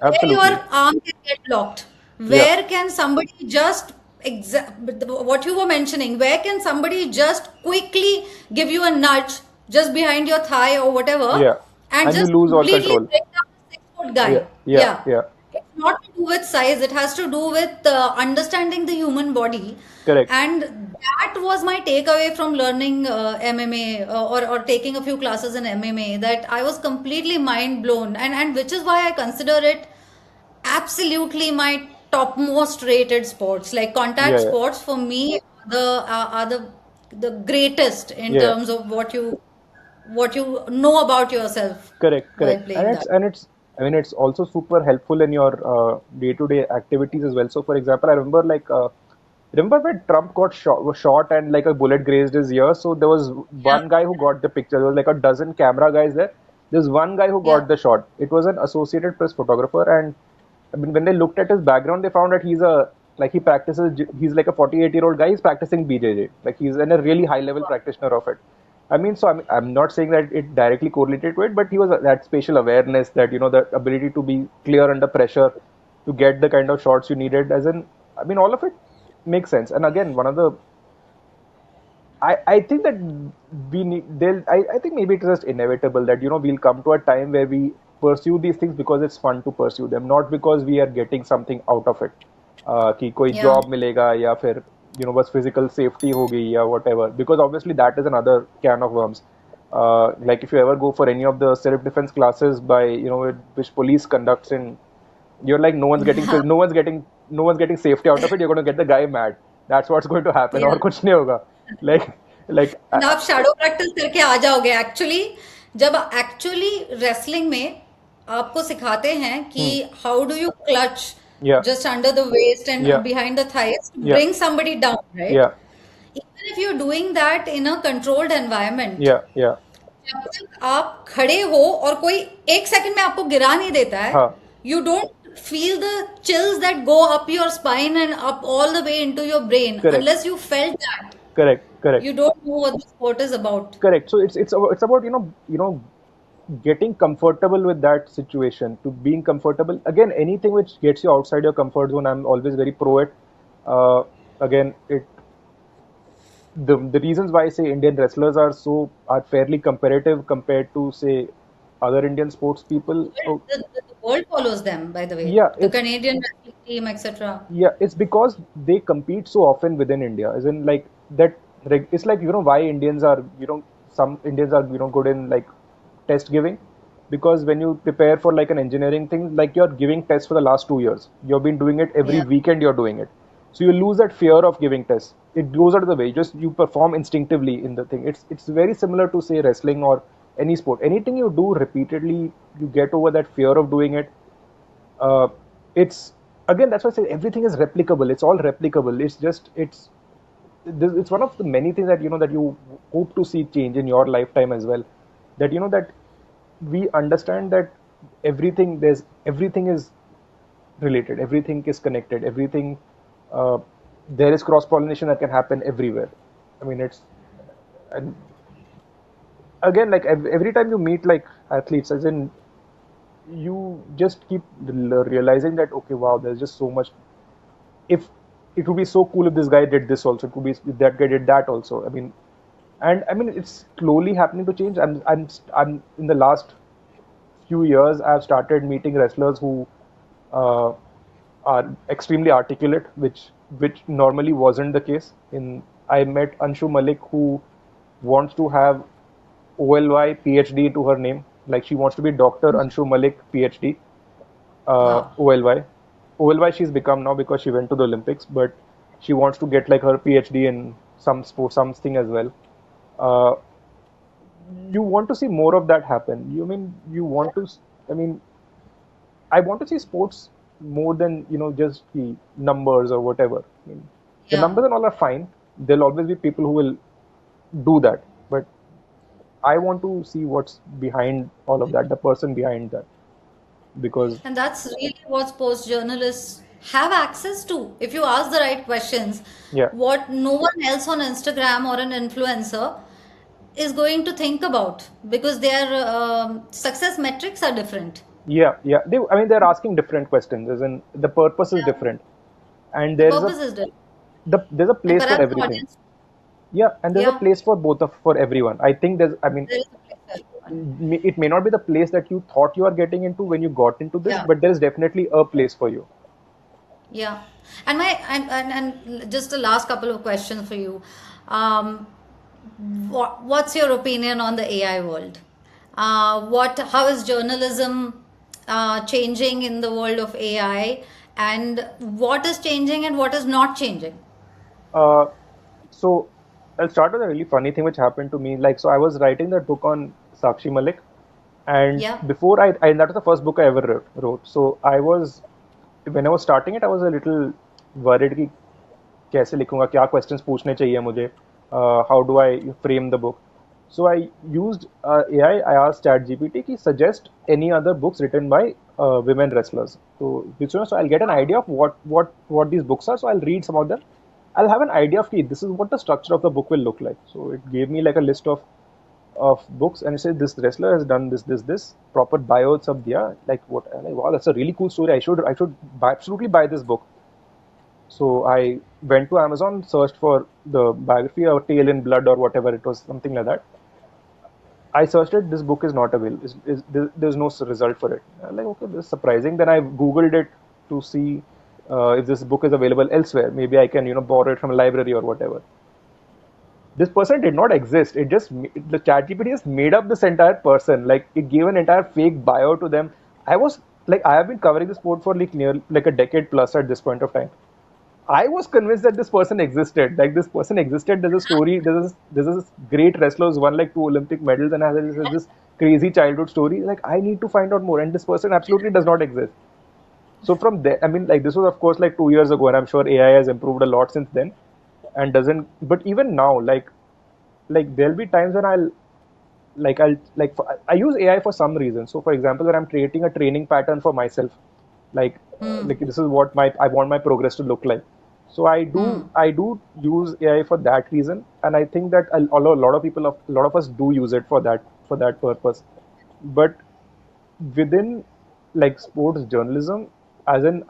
where your absolutely. arm can get locked, Yeah, where can somebody just what you were mentioning, where can somebody just quickly give you a nudge just behind your thigh or whatever Yeah. and And you just lose all completely control. bring down a 6 foot Yeah, guy? yeah, Yeah. yeah. It's not to do with size, it has to do with understanding the human body. Correct. And that was my takeaway from learning MMA, or taking a few classes in MMA, that I was completely mind blown. And which is why I consider it absolutely my topmost rated sports. Like Yeah, contact yeah, sports for me are the greatest in yeah. terms of what you know about yourself Correct, while correct. playing that. I mean, it's also super helpful in your day-to-day activities as well. So, for example, I remember remember when Trump got shot and like a bullet grazed his ear. So there was Yeah, one guy who got the picture. There was like a dozen camera guys there. There's one guy who yeah, got the shot. It was an Associated Press photographer, and I mean, when they looked at his background, they found that he practices. He's like a 48-year-old guy. He's practicing BJJ. Like he's a really high-level practitioner of it. I mean, so I'm not saying that it directly correlated to it, but he was that spatial awareness, that the ability to be clear under pressure, to get the kind of shots you needed. I mean, all of it makes sense. And again, I think that we need they'll I think maybe it's just inevitable that we'll come to a time where we pursue these things because it's fun to pursue them, not because we are getting something out of it. कि कोई yeah. job मिलेगा या फिर बस physical safety होगी या whatever, because obviously that is another can of worms. Like if you ever go for any of the self defense classes by which police conducts in, you're like, no one's getting safety out of it. You're going to get the guy mad. That's what's going to happen. Yeah. और कुछ नहीं होगा. like like And आप shadow practice करके आ जाओगे actually. जब actually wrestling में आपको सिखाते हैं कि how do you clutch yeah, just under the waist and yeah, behind the thighs to yeah, bring somebody down, right? yeah, Even if you're doing that in a controlled environment, yeah, yeah. जब तक आप खड़े हो और कोई 1 second में आपको गिरा नहीं देता है, हाँ, you don't feel the chills that go up your spine and up all the way into your brain correct, unless you felt that. correct, correct, You don't know what the sport is about. correct. So it's about getting comfortable with that situation, to being comfortable. Again, anything which gets you outside your comfort zone, I'm always very pro it. Again, the reasons why I say Indian wrestlers are fairly comparative compared to, say, other Indian sports people. Oh, The world follows them, by the way. yeah, The Canadian wrestling team, etc. yeah, it's because they compete so often within India. As in, like that, it's like why Indians are some Indians are good in like test giving, because when you prepare for like an engineering thing, like you're giving tests for the last 2 years, you've been doing it every Yeah. weekend. You're doing it, so you lose that fear of giving tests. It goes out of the way. You perform instinctively in the thing. It's very similar to, say, wrestling or any sport. Anything you do repeatedly, you get over that fear of doing it. uh, it's Again, that's why I say everything is replicable. It's all replicable. It's one of the many things that you hope to see change in your lifetime as well. That that we understand that everything is related, everything is connected, everything uh, there is cross pollination that can happen everywhere. I mean, and again, like every time you meet like athletes, as in, you just keep realizing that, okay, wow, there's just so much. If it would be so cool if this guy did this also, it would be if that guy did that also. I mean, it's slowly happening to change. I'm in the last few years, I've started meeting wrestlers who uh, are extremely articulate, which normally wasn't the case. I met Anshu Malik, who wants to have OLY PhD to her name. Like, she wants to be Dr. Anshu Malik PhD, Wow. OLY. OLY she's become now because she went to the Olympics, but she wants to get like her PhD in some sport, something as well. Uh, you want to see more of that happen. You want to, I mean, I want to see sports more than just the numbers or whatever. I mean, the Yeah. numbers and all are fine. There'll always be people who will do that, but I want to see what's behind all of that, the person behind that, because And that's really what sports journalists have access to. If you ask the right questions, yeah, what no one else on Instagram or an influencer is going to think about, because their success metrics are different. yeah, yeah. I mean, they're asking different questions, as in the purpose is Yeah. different, and The there is a purpose is different. there's a And place for perhaps the everything. audience, Yeah, and there's a yeah, place for for everyone. I think I mean, there is a place for everyone. it may not be the place that you thought you are getting into when you got into this, Yeah. but there is definitely a place for you. Yeah, and just the last couple of questions for you. Um, what's your opinion on the AI world? How is journalism changing in the world of AI, and what is changing and what is not changing? Uh, so I'll start with a really funny thing which happened to me. Like, so I was writing that book on Sakshi Malik, and Yeah. before that was the first book I ever wrote. So when I was starting it, I was a little worried कि कैसे लिखूंगा, क्या questions पूछने चाहिए मुझे, how do I frame the book. So I used AI. I asked ChatGPT to suggest any other books written by women wrestlers. So I'll get an idea of what these books are. So I'll read some of them. I'll have an idea of this is what the structure of the book will look like. So it gave me like a list of books, and it said this wrestler has done this proper bio sab diya, like what, like wow, that's a really cool story. I should absolutely buy this book. So I went to Amazon, searched for the biography or Tale in Blood or whatever it was, something like that. I searched it. This book is not available. There's no result for it. I'm like, okay, this is surprising. Then I googled it to see if this book is available elsewhere. Maybe I can, borrow it from a library or whatever. This person did not exist. The ChatGPT just made up this entire person. Like it gave an entire fake bio to them. I was like, I have been covering this sport for like a decade plus at this point of time. I was convinced that this person existed. Like this person existed. There's a story. There's this great wrestler who's won like 2 Olympic medals and has this crazy childhood story. Like I need to find out more. And this person absolutely does not exist. So from there, I mean, like this was of course like 2 years ago, and I'm sure AI has improved a lot since then, and doesn't. But even now, like there'll be times when I use AI for some reason. So for example, when I'm creating a training pattern for myself, like Hmm. like this is what my I want my progress to look like. So Hmm. I do use AI for that reason, and I think that a lot of a lot of us do use it for that purpose. But within like sports journalism, as in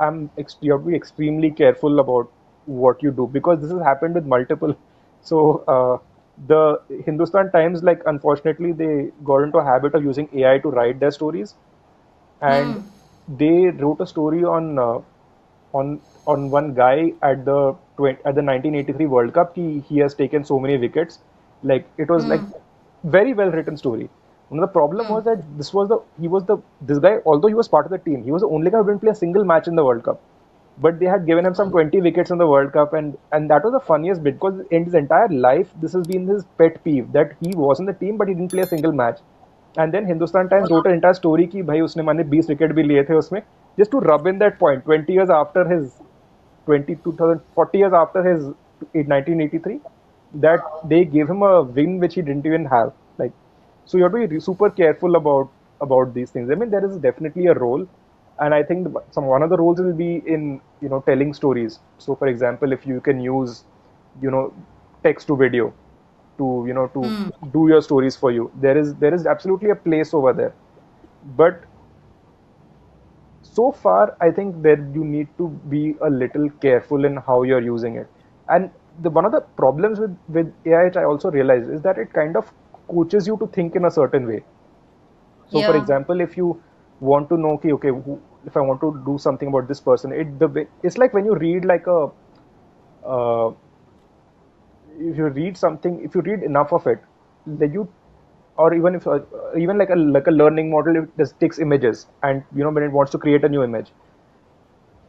you have to be extremely careful about what you do, because this has happened with multiple. So the Hindustan Times, like unfortunately, they got into a habit of using AI to write their stories, and Hmm. they wrote a story on one guy at the 1983 World Cup. He has taken so many wickets. Like it was like Hmm. very well written story. And the problem Hmm. was that this guy, although he was part of the team, he was the only guy who didn't play a single match in the World Cup. But they had given him some Oh. 20 wickets in the World Cup, and that was the funniest bit, because in his entire life this has been his pet peeve that he was in the team but he didn't play a single match. And then Hindustan Times Wow. wrote an entire story कि भाई उसने माने 20 wicket भी लिए थे उसमें, just to rub in that point 20 years after his 40 years after his 1983, that they gave him a win which he didn't even have. Like, so you have to be super careful about these things. I mean, there is definitely a role, and I think one of the roles will be in telling stories. So, for example, if you can use you know text to video to to Hmm. do your stories for you, there is absolutely a place over there. But so far, I think that you need to be a little careful in how you're using it. And one of the problems with AI, which I also realize, is that it kind of coaches you to think in a certain way. So, for Yeah. example, if you want to know, okay, if I want to do something about this person, it's like when you read like uh, if you read enough of it, then or even if even like a learning model, it just takes images, and when it wants to create a new image,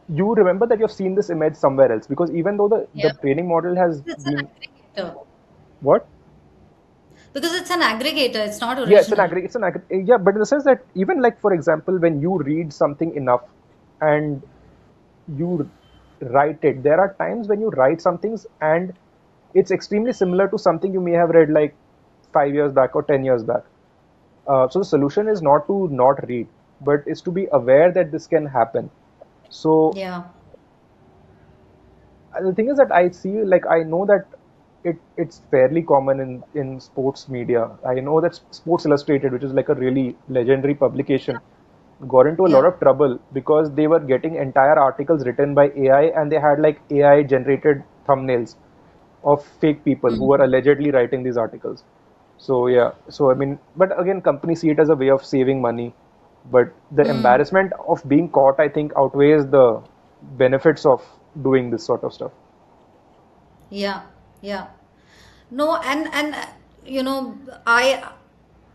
you remember that you've seen this image somewhere else, because even though the Yeah. training model has It's an been aggregator. what Because it's an aggregator, it's not yeah, original. yeah, but in the sense that even like for example, when you read something enough and you write it, there are times when you write some things and it's extremely similar to something you may have read like 5 years back or 10 years back. So the solution is not to not read, but is to be aware that this can happen. So Yeah. the thing is that I see, like, I know that it's fairly common in sports media. I know that Sports Illustrated, which is like a really legendary publication, got into a lot Yeah. of trouble because they were getting entire articles written by AI, and they had like AI generated thumbnails of fake people who are allegedly writing these articles. So yeah, so I mean, but again, companies see it as a way of saving money. But the embarrassment of being caught, I think, outweighs the benefits of doing this sort of stuff. Yeah, yeah. No, and you know, I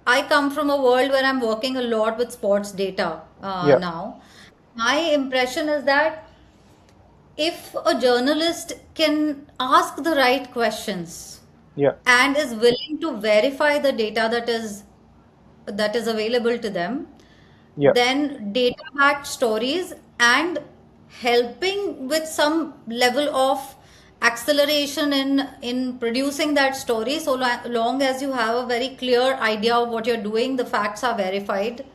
I come from a world where I'm working a lot with sports data Yeah, now. My impression is that if a journalist can ask the right questions yeah, and is willing to verify the data that is available to them, yeah, then data backed stories and helping with some level of acceleration in producing that story, so long as you have a very clear idea of what you're doing, the facts are verified.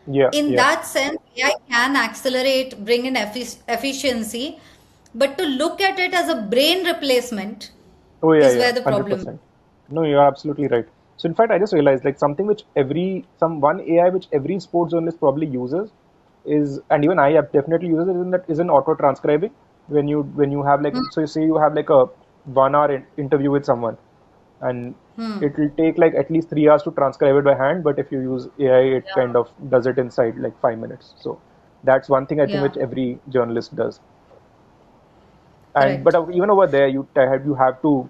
yeah, In yeah. that sense, AI can accelerate, bring in efficiency, but to look at it as a brain replacement Oh yeah, is yeah, where the problem is. 100%. No, you're absolutely right. So in fact, I just realized like something which some one AI which every sports journalist probably uses is, and even I have definitely uses it, is in auto transcribing. When you have like, so you say you have like a 1 hour interview with someone, and it will take like at least 3 hours to transcribe it by hand, but if you use AI, it Yeah, kind of does it inside like 5 minutes. So that's one thing I think yeah, which every journalist does. And but correct. even over there, you have to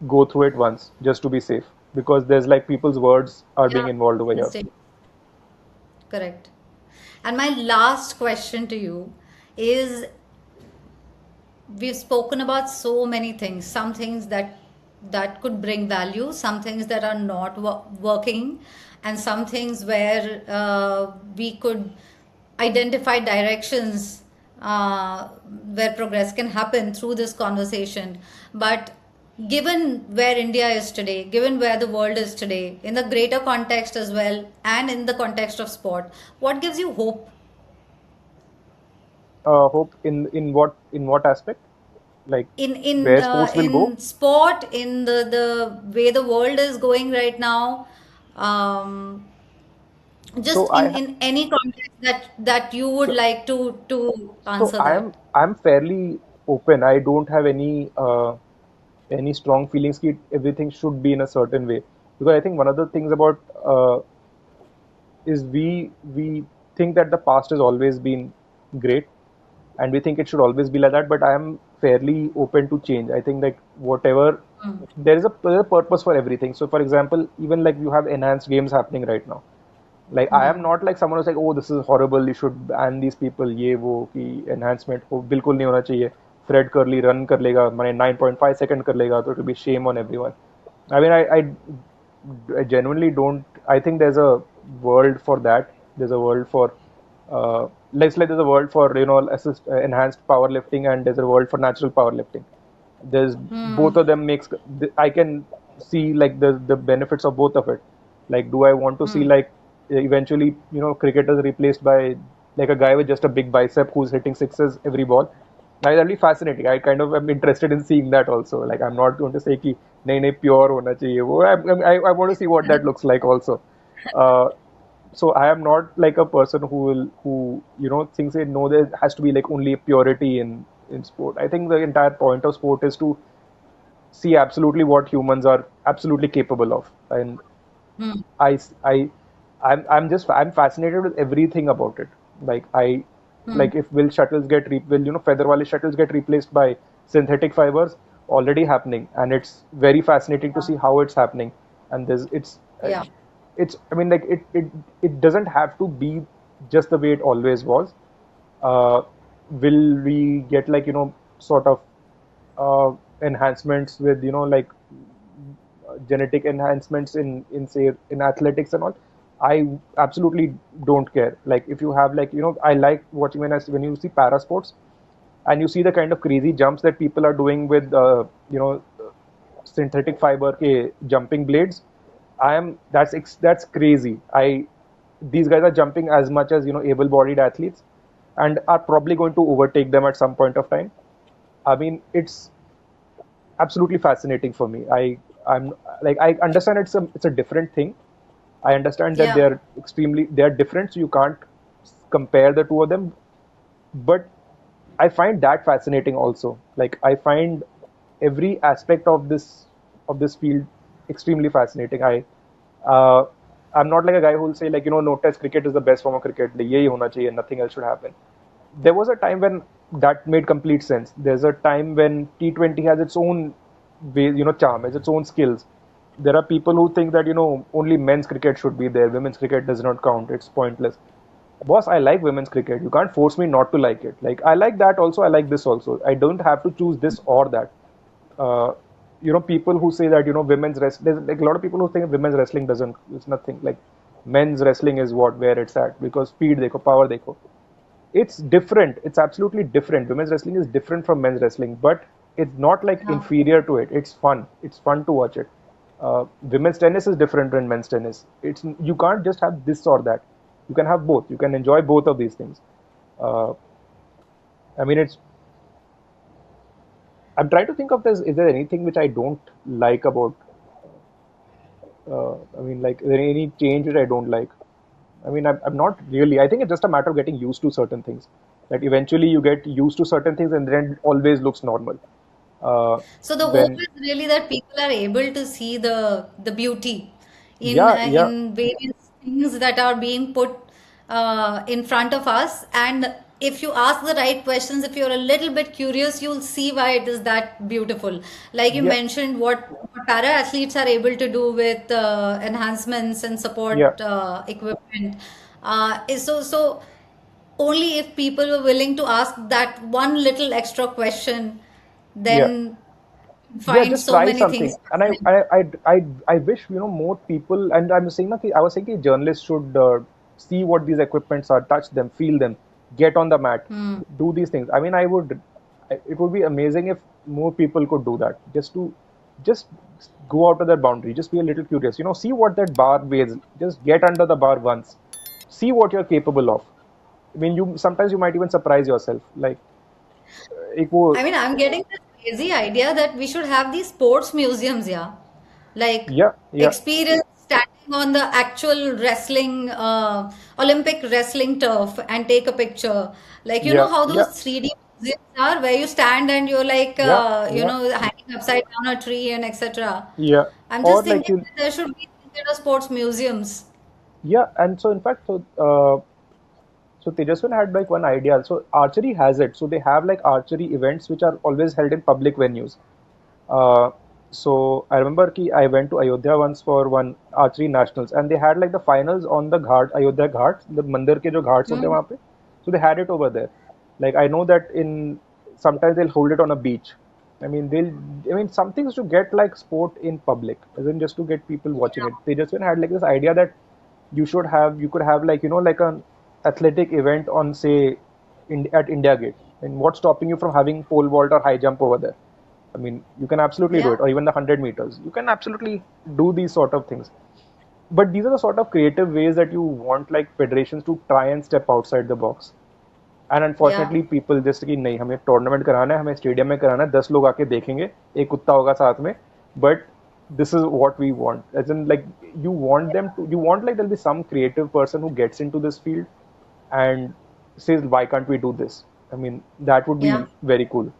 go through it once just to be safe, because there's like people's words are being Yeah, involved over here. mistake. Correct. And my last question to you is, we've spoken about so many things, some things that could bring value, some things that are not working, and some things where we could identify directions where progress can happen through this conversation. But given where India is today, given where the world is today, in the greater context as well, and in the context of sport, what gives you hope Hope in what aspect? Like in in where uh, sports will go? in sport, in the way the world is going right now, um, So just I in any context that you would so like to so answer I'm that. I'm fairly open. I don't have any strong feelings that everything should be in a certain way, because I think one of the things about is we think that the past has always been great, and we think it should always be like that. But I am fairly open to change. I think like whatever, there's a purpose for everything. So for example, even like you have enhanced games happening right now. Like I am not like someone who's like, oh, this is horrible, you should ban these people, ये वो कि enhancement हो बिल्कुल नहीं होना चाहिए. Fred Curly run कर लेगा, माने 9.5 second कर लेगा, तो it will be shame on everyone. I mean, I genuinely don't. I think there's a world for that. There's a world for, let's like there's a world for enhanced powerlifting, and there's a world for natural powerlifting. There's both of them makes. I can see like the benefits of both of it. Like, do I want to see like eventually cricketers replaced by like a guy with just a big bicep who's hitting sixes every ball? Now that'll be fascinating. I kind of am interested in seeing that also. Like I'm not going to say कि नहीं नहीं pure होना चाहिए वो. I want to see what that looks like also. Uh, so I am not like a person who thinks that no, there has to be like only purity in sport. I think the entire point of sport is to see absolutely what humans are absolutely capable of, and I I I'm fascinated with everything about it. Like like if will feather wale shuttles get replaced by synthetic fibers, already happening, and it's very fascinating to see how it's happening. And there's Yeah, it's I mean like it doesn't have to be just the way it always was. uh, will we get like sort of enhancements with like genetic enhancements in say in athletics and all? I absolutely don't care. Like if you have like I like watching when you see para sports, and you see the kind of crazy jumps that people are doing with synthetic fiber ke jumping blades. That's crazy. I These guys are jumping as much as able-bodied athletes, and are probably going to overtake them at some point of time. I mean, it's absolutely fascinating for me. I'm like I understand it's a different thing. I understand that yeah, they're different, so you can't compare the two of them. But I find that fascinating also. Like I find every aspect of this field extremely fascinating. Uh, I'm not like a guy who will say like, no, Test cricket is the best form of cricket. like, यही होना चाहिए, nothing else should happen. There was a time when that made complete sense. There's a time when T20 has its own way, charm, has its own skills. There are people who think that, only men's cricket should be there. Women's cricket does not count. It's pointless. Boss, I like women's cricket. You can't force me not to like it. Like, I like that also. I like this also. I don't have to choose this or that. Uh, people who say that, women's wrestling, there's like a lot of people who think women's wrestling doesn't, it's nothing. Like, men's wrestling is where it's at because speed, dekho, power, dekho. It's different. It's absolutely different. Women's wrestling is different from men's wrestling, but it's not like Yeah. inferior to it. It's fun. It's fun to watch it. Women's tennis is different than men's tennis. You can't just have this or that. You can have both. You can enjoy both of these things. Uh, I mean, it's. I'm trying to think of this. Is there anything which I don't like about? I mean, like, is there any change which I don't like? I mean, I'm not really. I think it's just a matter of getting used to certain things. That eventually you get used to certain things and then it always looks normal. Uh, So the hope when, is really that people are able to see the beauty yeah, yeah, in various things that are being put in front of us. And if you ask the right questions, if you're a little bit curious, you'll see why it is that beautiful. Like you yeah, mentioned, what para athletes are able to do with enhancements and yeah, support equipment. Is so only if people were willing to ask that one little extra question, yeah. then Yeah, find just so try many things something. And fascinating. I wish, more people, and I'm saying that I was thinking journalists should see what these equipments are, touch them, feel them, get on the mat, Hmm. do these things. I mean, it would be amazing if more people could do that. Just go out of their boundary, just be a little curious, see what that bar weighs, just get under the bar once, see what you're capable of. I mean, sometimes you might even surprise yourself. Like, एक वो, I mean, I'm getting this crazy idea that we should have these sports museums, yeah. Like yeah, yeah, experience standing on the actual wrestling, Olympic wrestling turf and take a picture. Like, you yeah, know how yeah, those 3D museums are where you stand and you're like, yeah, yeah. hanging upside down a tree and etc. Yeah, I'm or just like thinking you, that there should be these kind of sports museums. yeah, and so in fact, so Tejaswan had like one idea. So archery has it. So they have like archery events which are always held in public venues. Uh, so I remember ki I went to Ayodhya once for one archery nationals, and they had like the finals on the ghat, Ayodhya Ghats, the mandir ke jo ghats hote hain Hmm. wahan pe. So they had it over there. Like I know that in sometimes they'll hold it on a beach. I mean, some things to get like sport in public, isn't just to get people watching it. They just had like this idea that you could have like, like an athletic event on, say, at India Gate. And what's stopping you from having pole vault or high jump over there? I mean, you can absolutely do Yeah. it, or even the 100 meters. You can absolutely do these sort of things. But these are the sort of creative ways that you want like federations to try and step outside the box. And Yeah. Unfortunately people जैसे कि नहीं, हमें tournament कराना है, हमें stadium में कराना है, 10 लोग आके देखेंगे, एक कुत्ता होगा साथ में, but this is what we want, as in like you want like there'll be some creative person who gets into this field and says why can't we do this. I mean, that would be Yeah. very cool.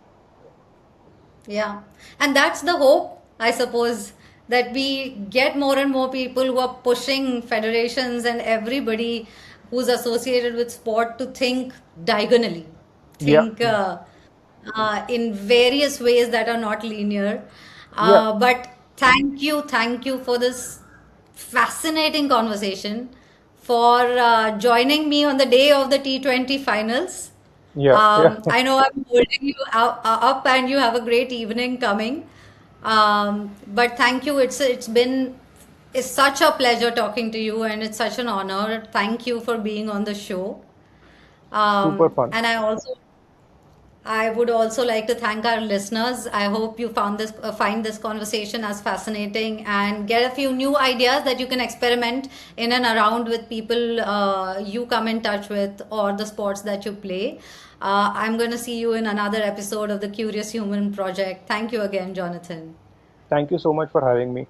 Yeah, and that's the hope, I suppose, that we get more and more people who are pushing federations and everybody who's associated with sport to think diagonally, Yeah, think in various ways that are not linear. yeah, But thank you for this fascinating conversation, for joining me on the day of the T20 finals. yeah, yeah. I know I'm holding you up and you have a great evening coming. But thank you. It's such a pleasure talking to you and it's such an honor. Thank you for being on the show. Super fun. And I would also like to thank our listeners. I hope you find this conversation as fascinating and get a few new ideas that you can experiment in and around with people you come in touch with or the sports that you play. I'm going to see you in another episode of the Curious Human Project. Thank you again, Jonathan. Thank you so much for having me.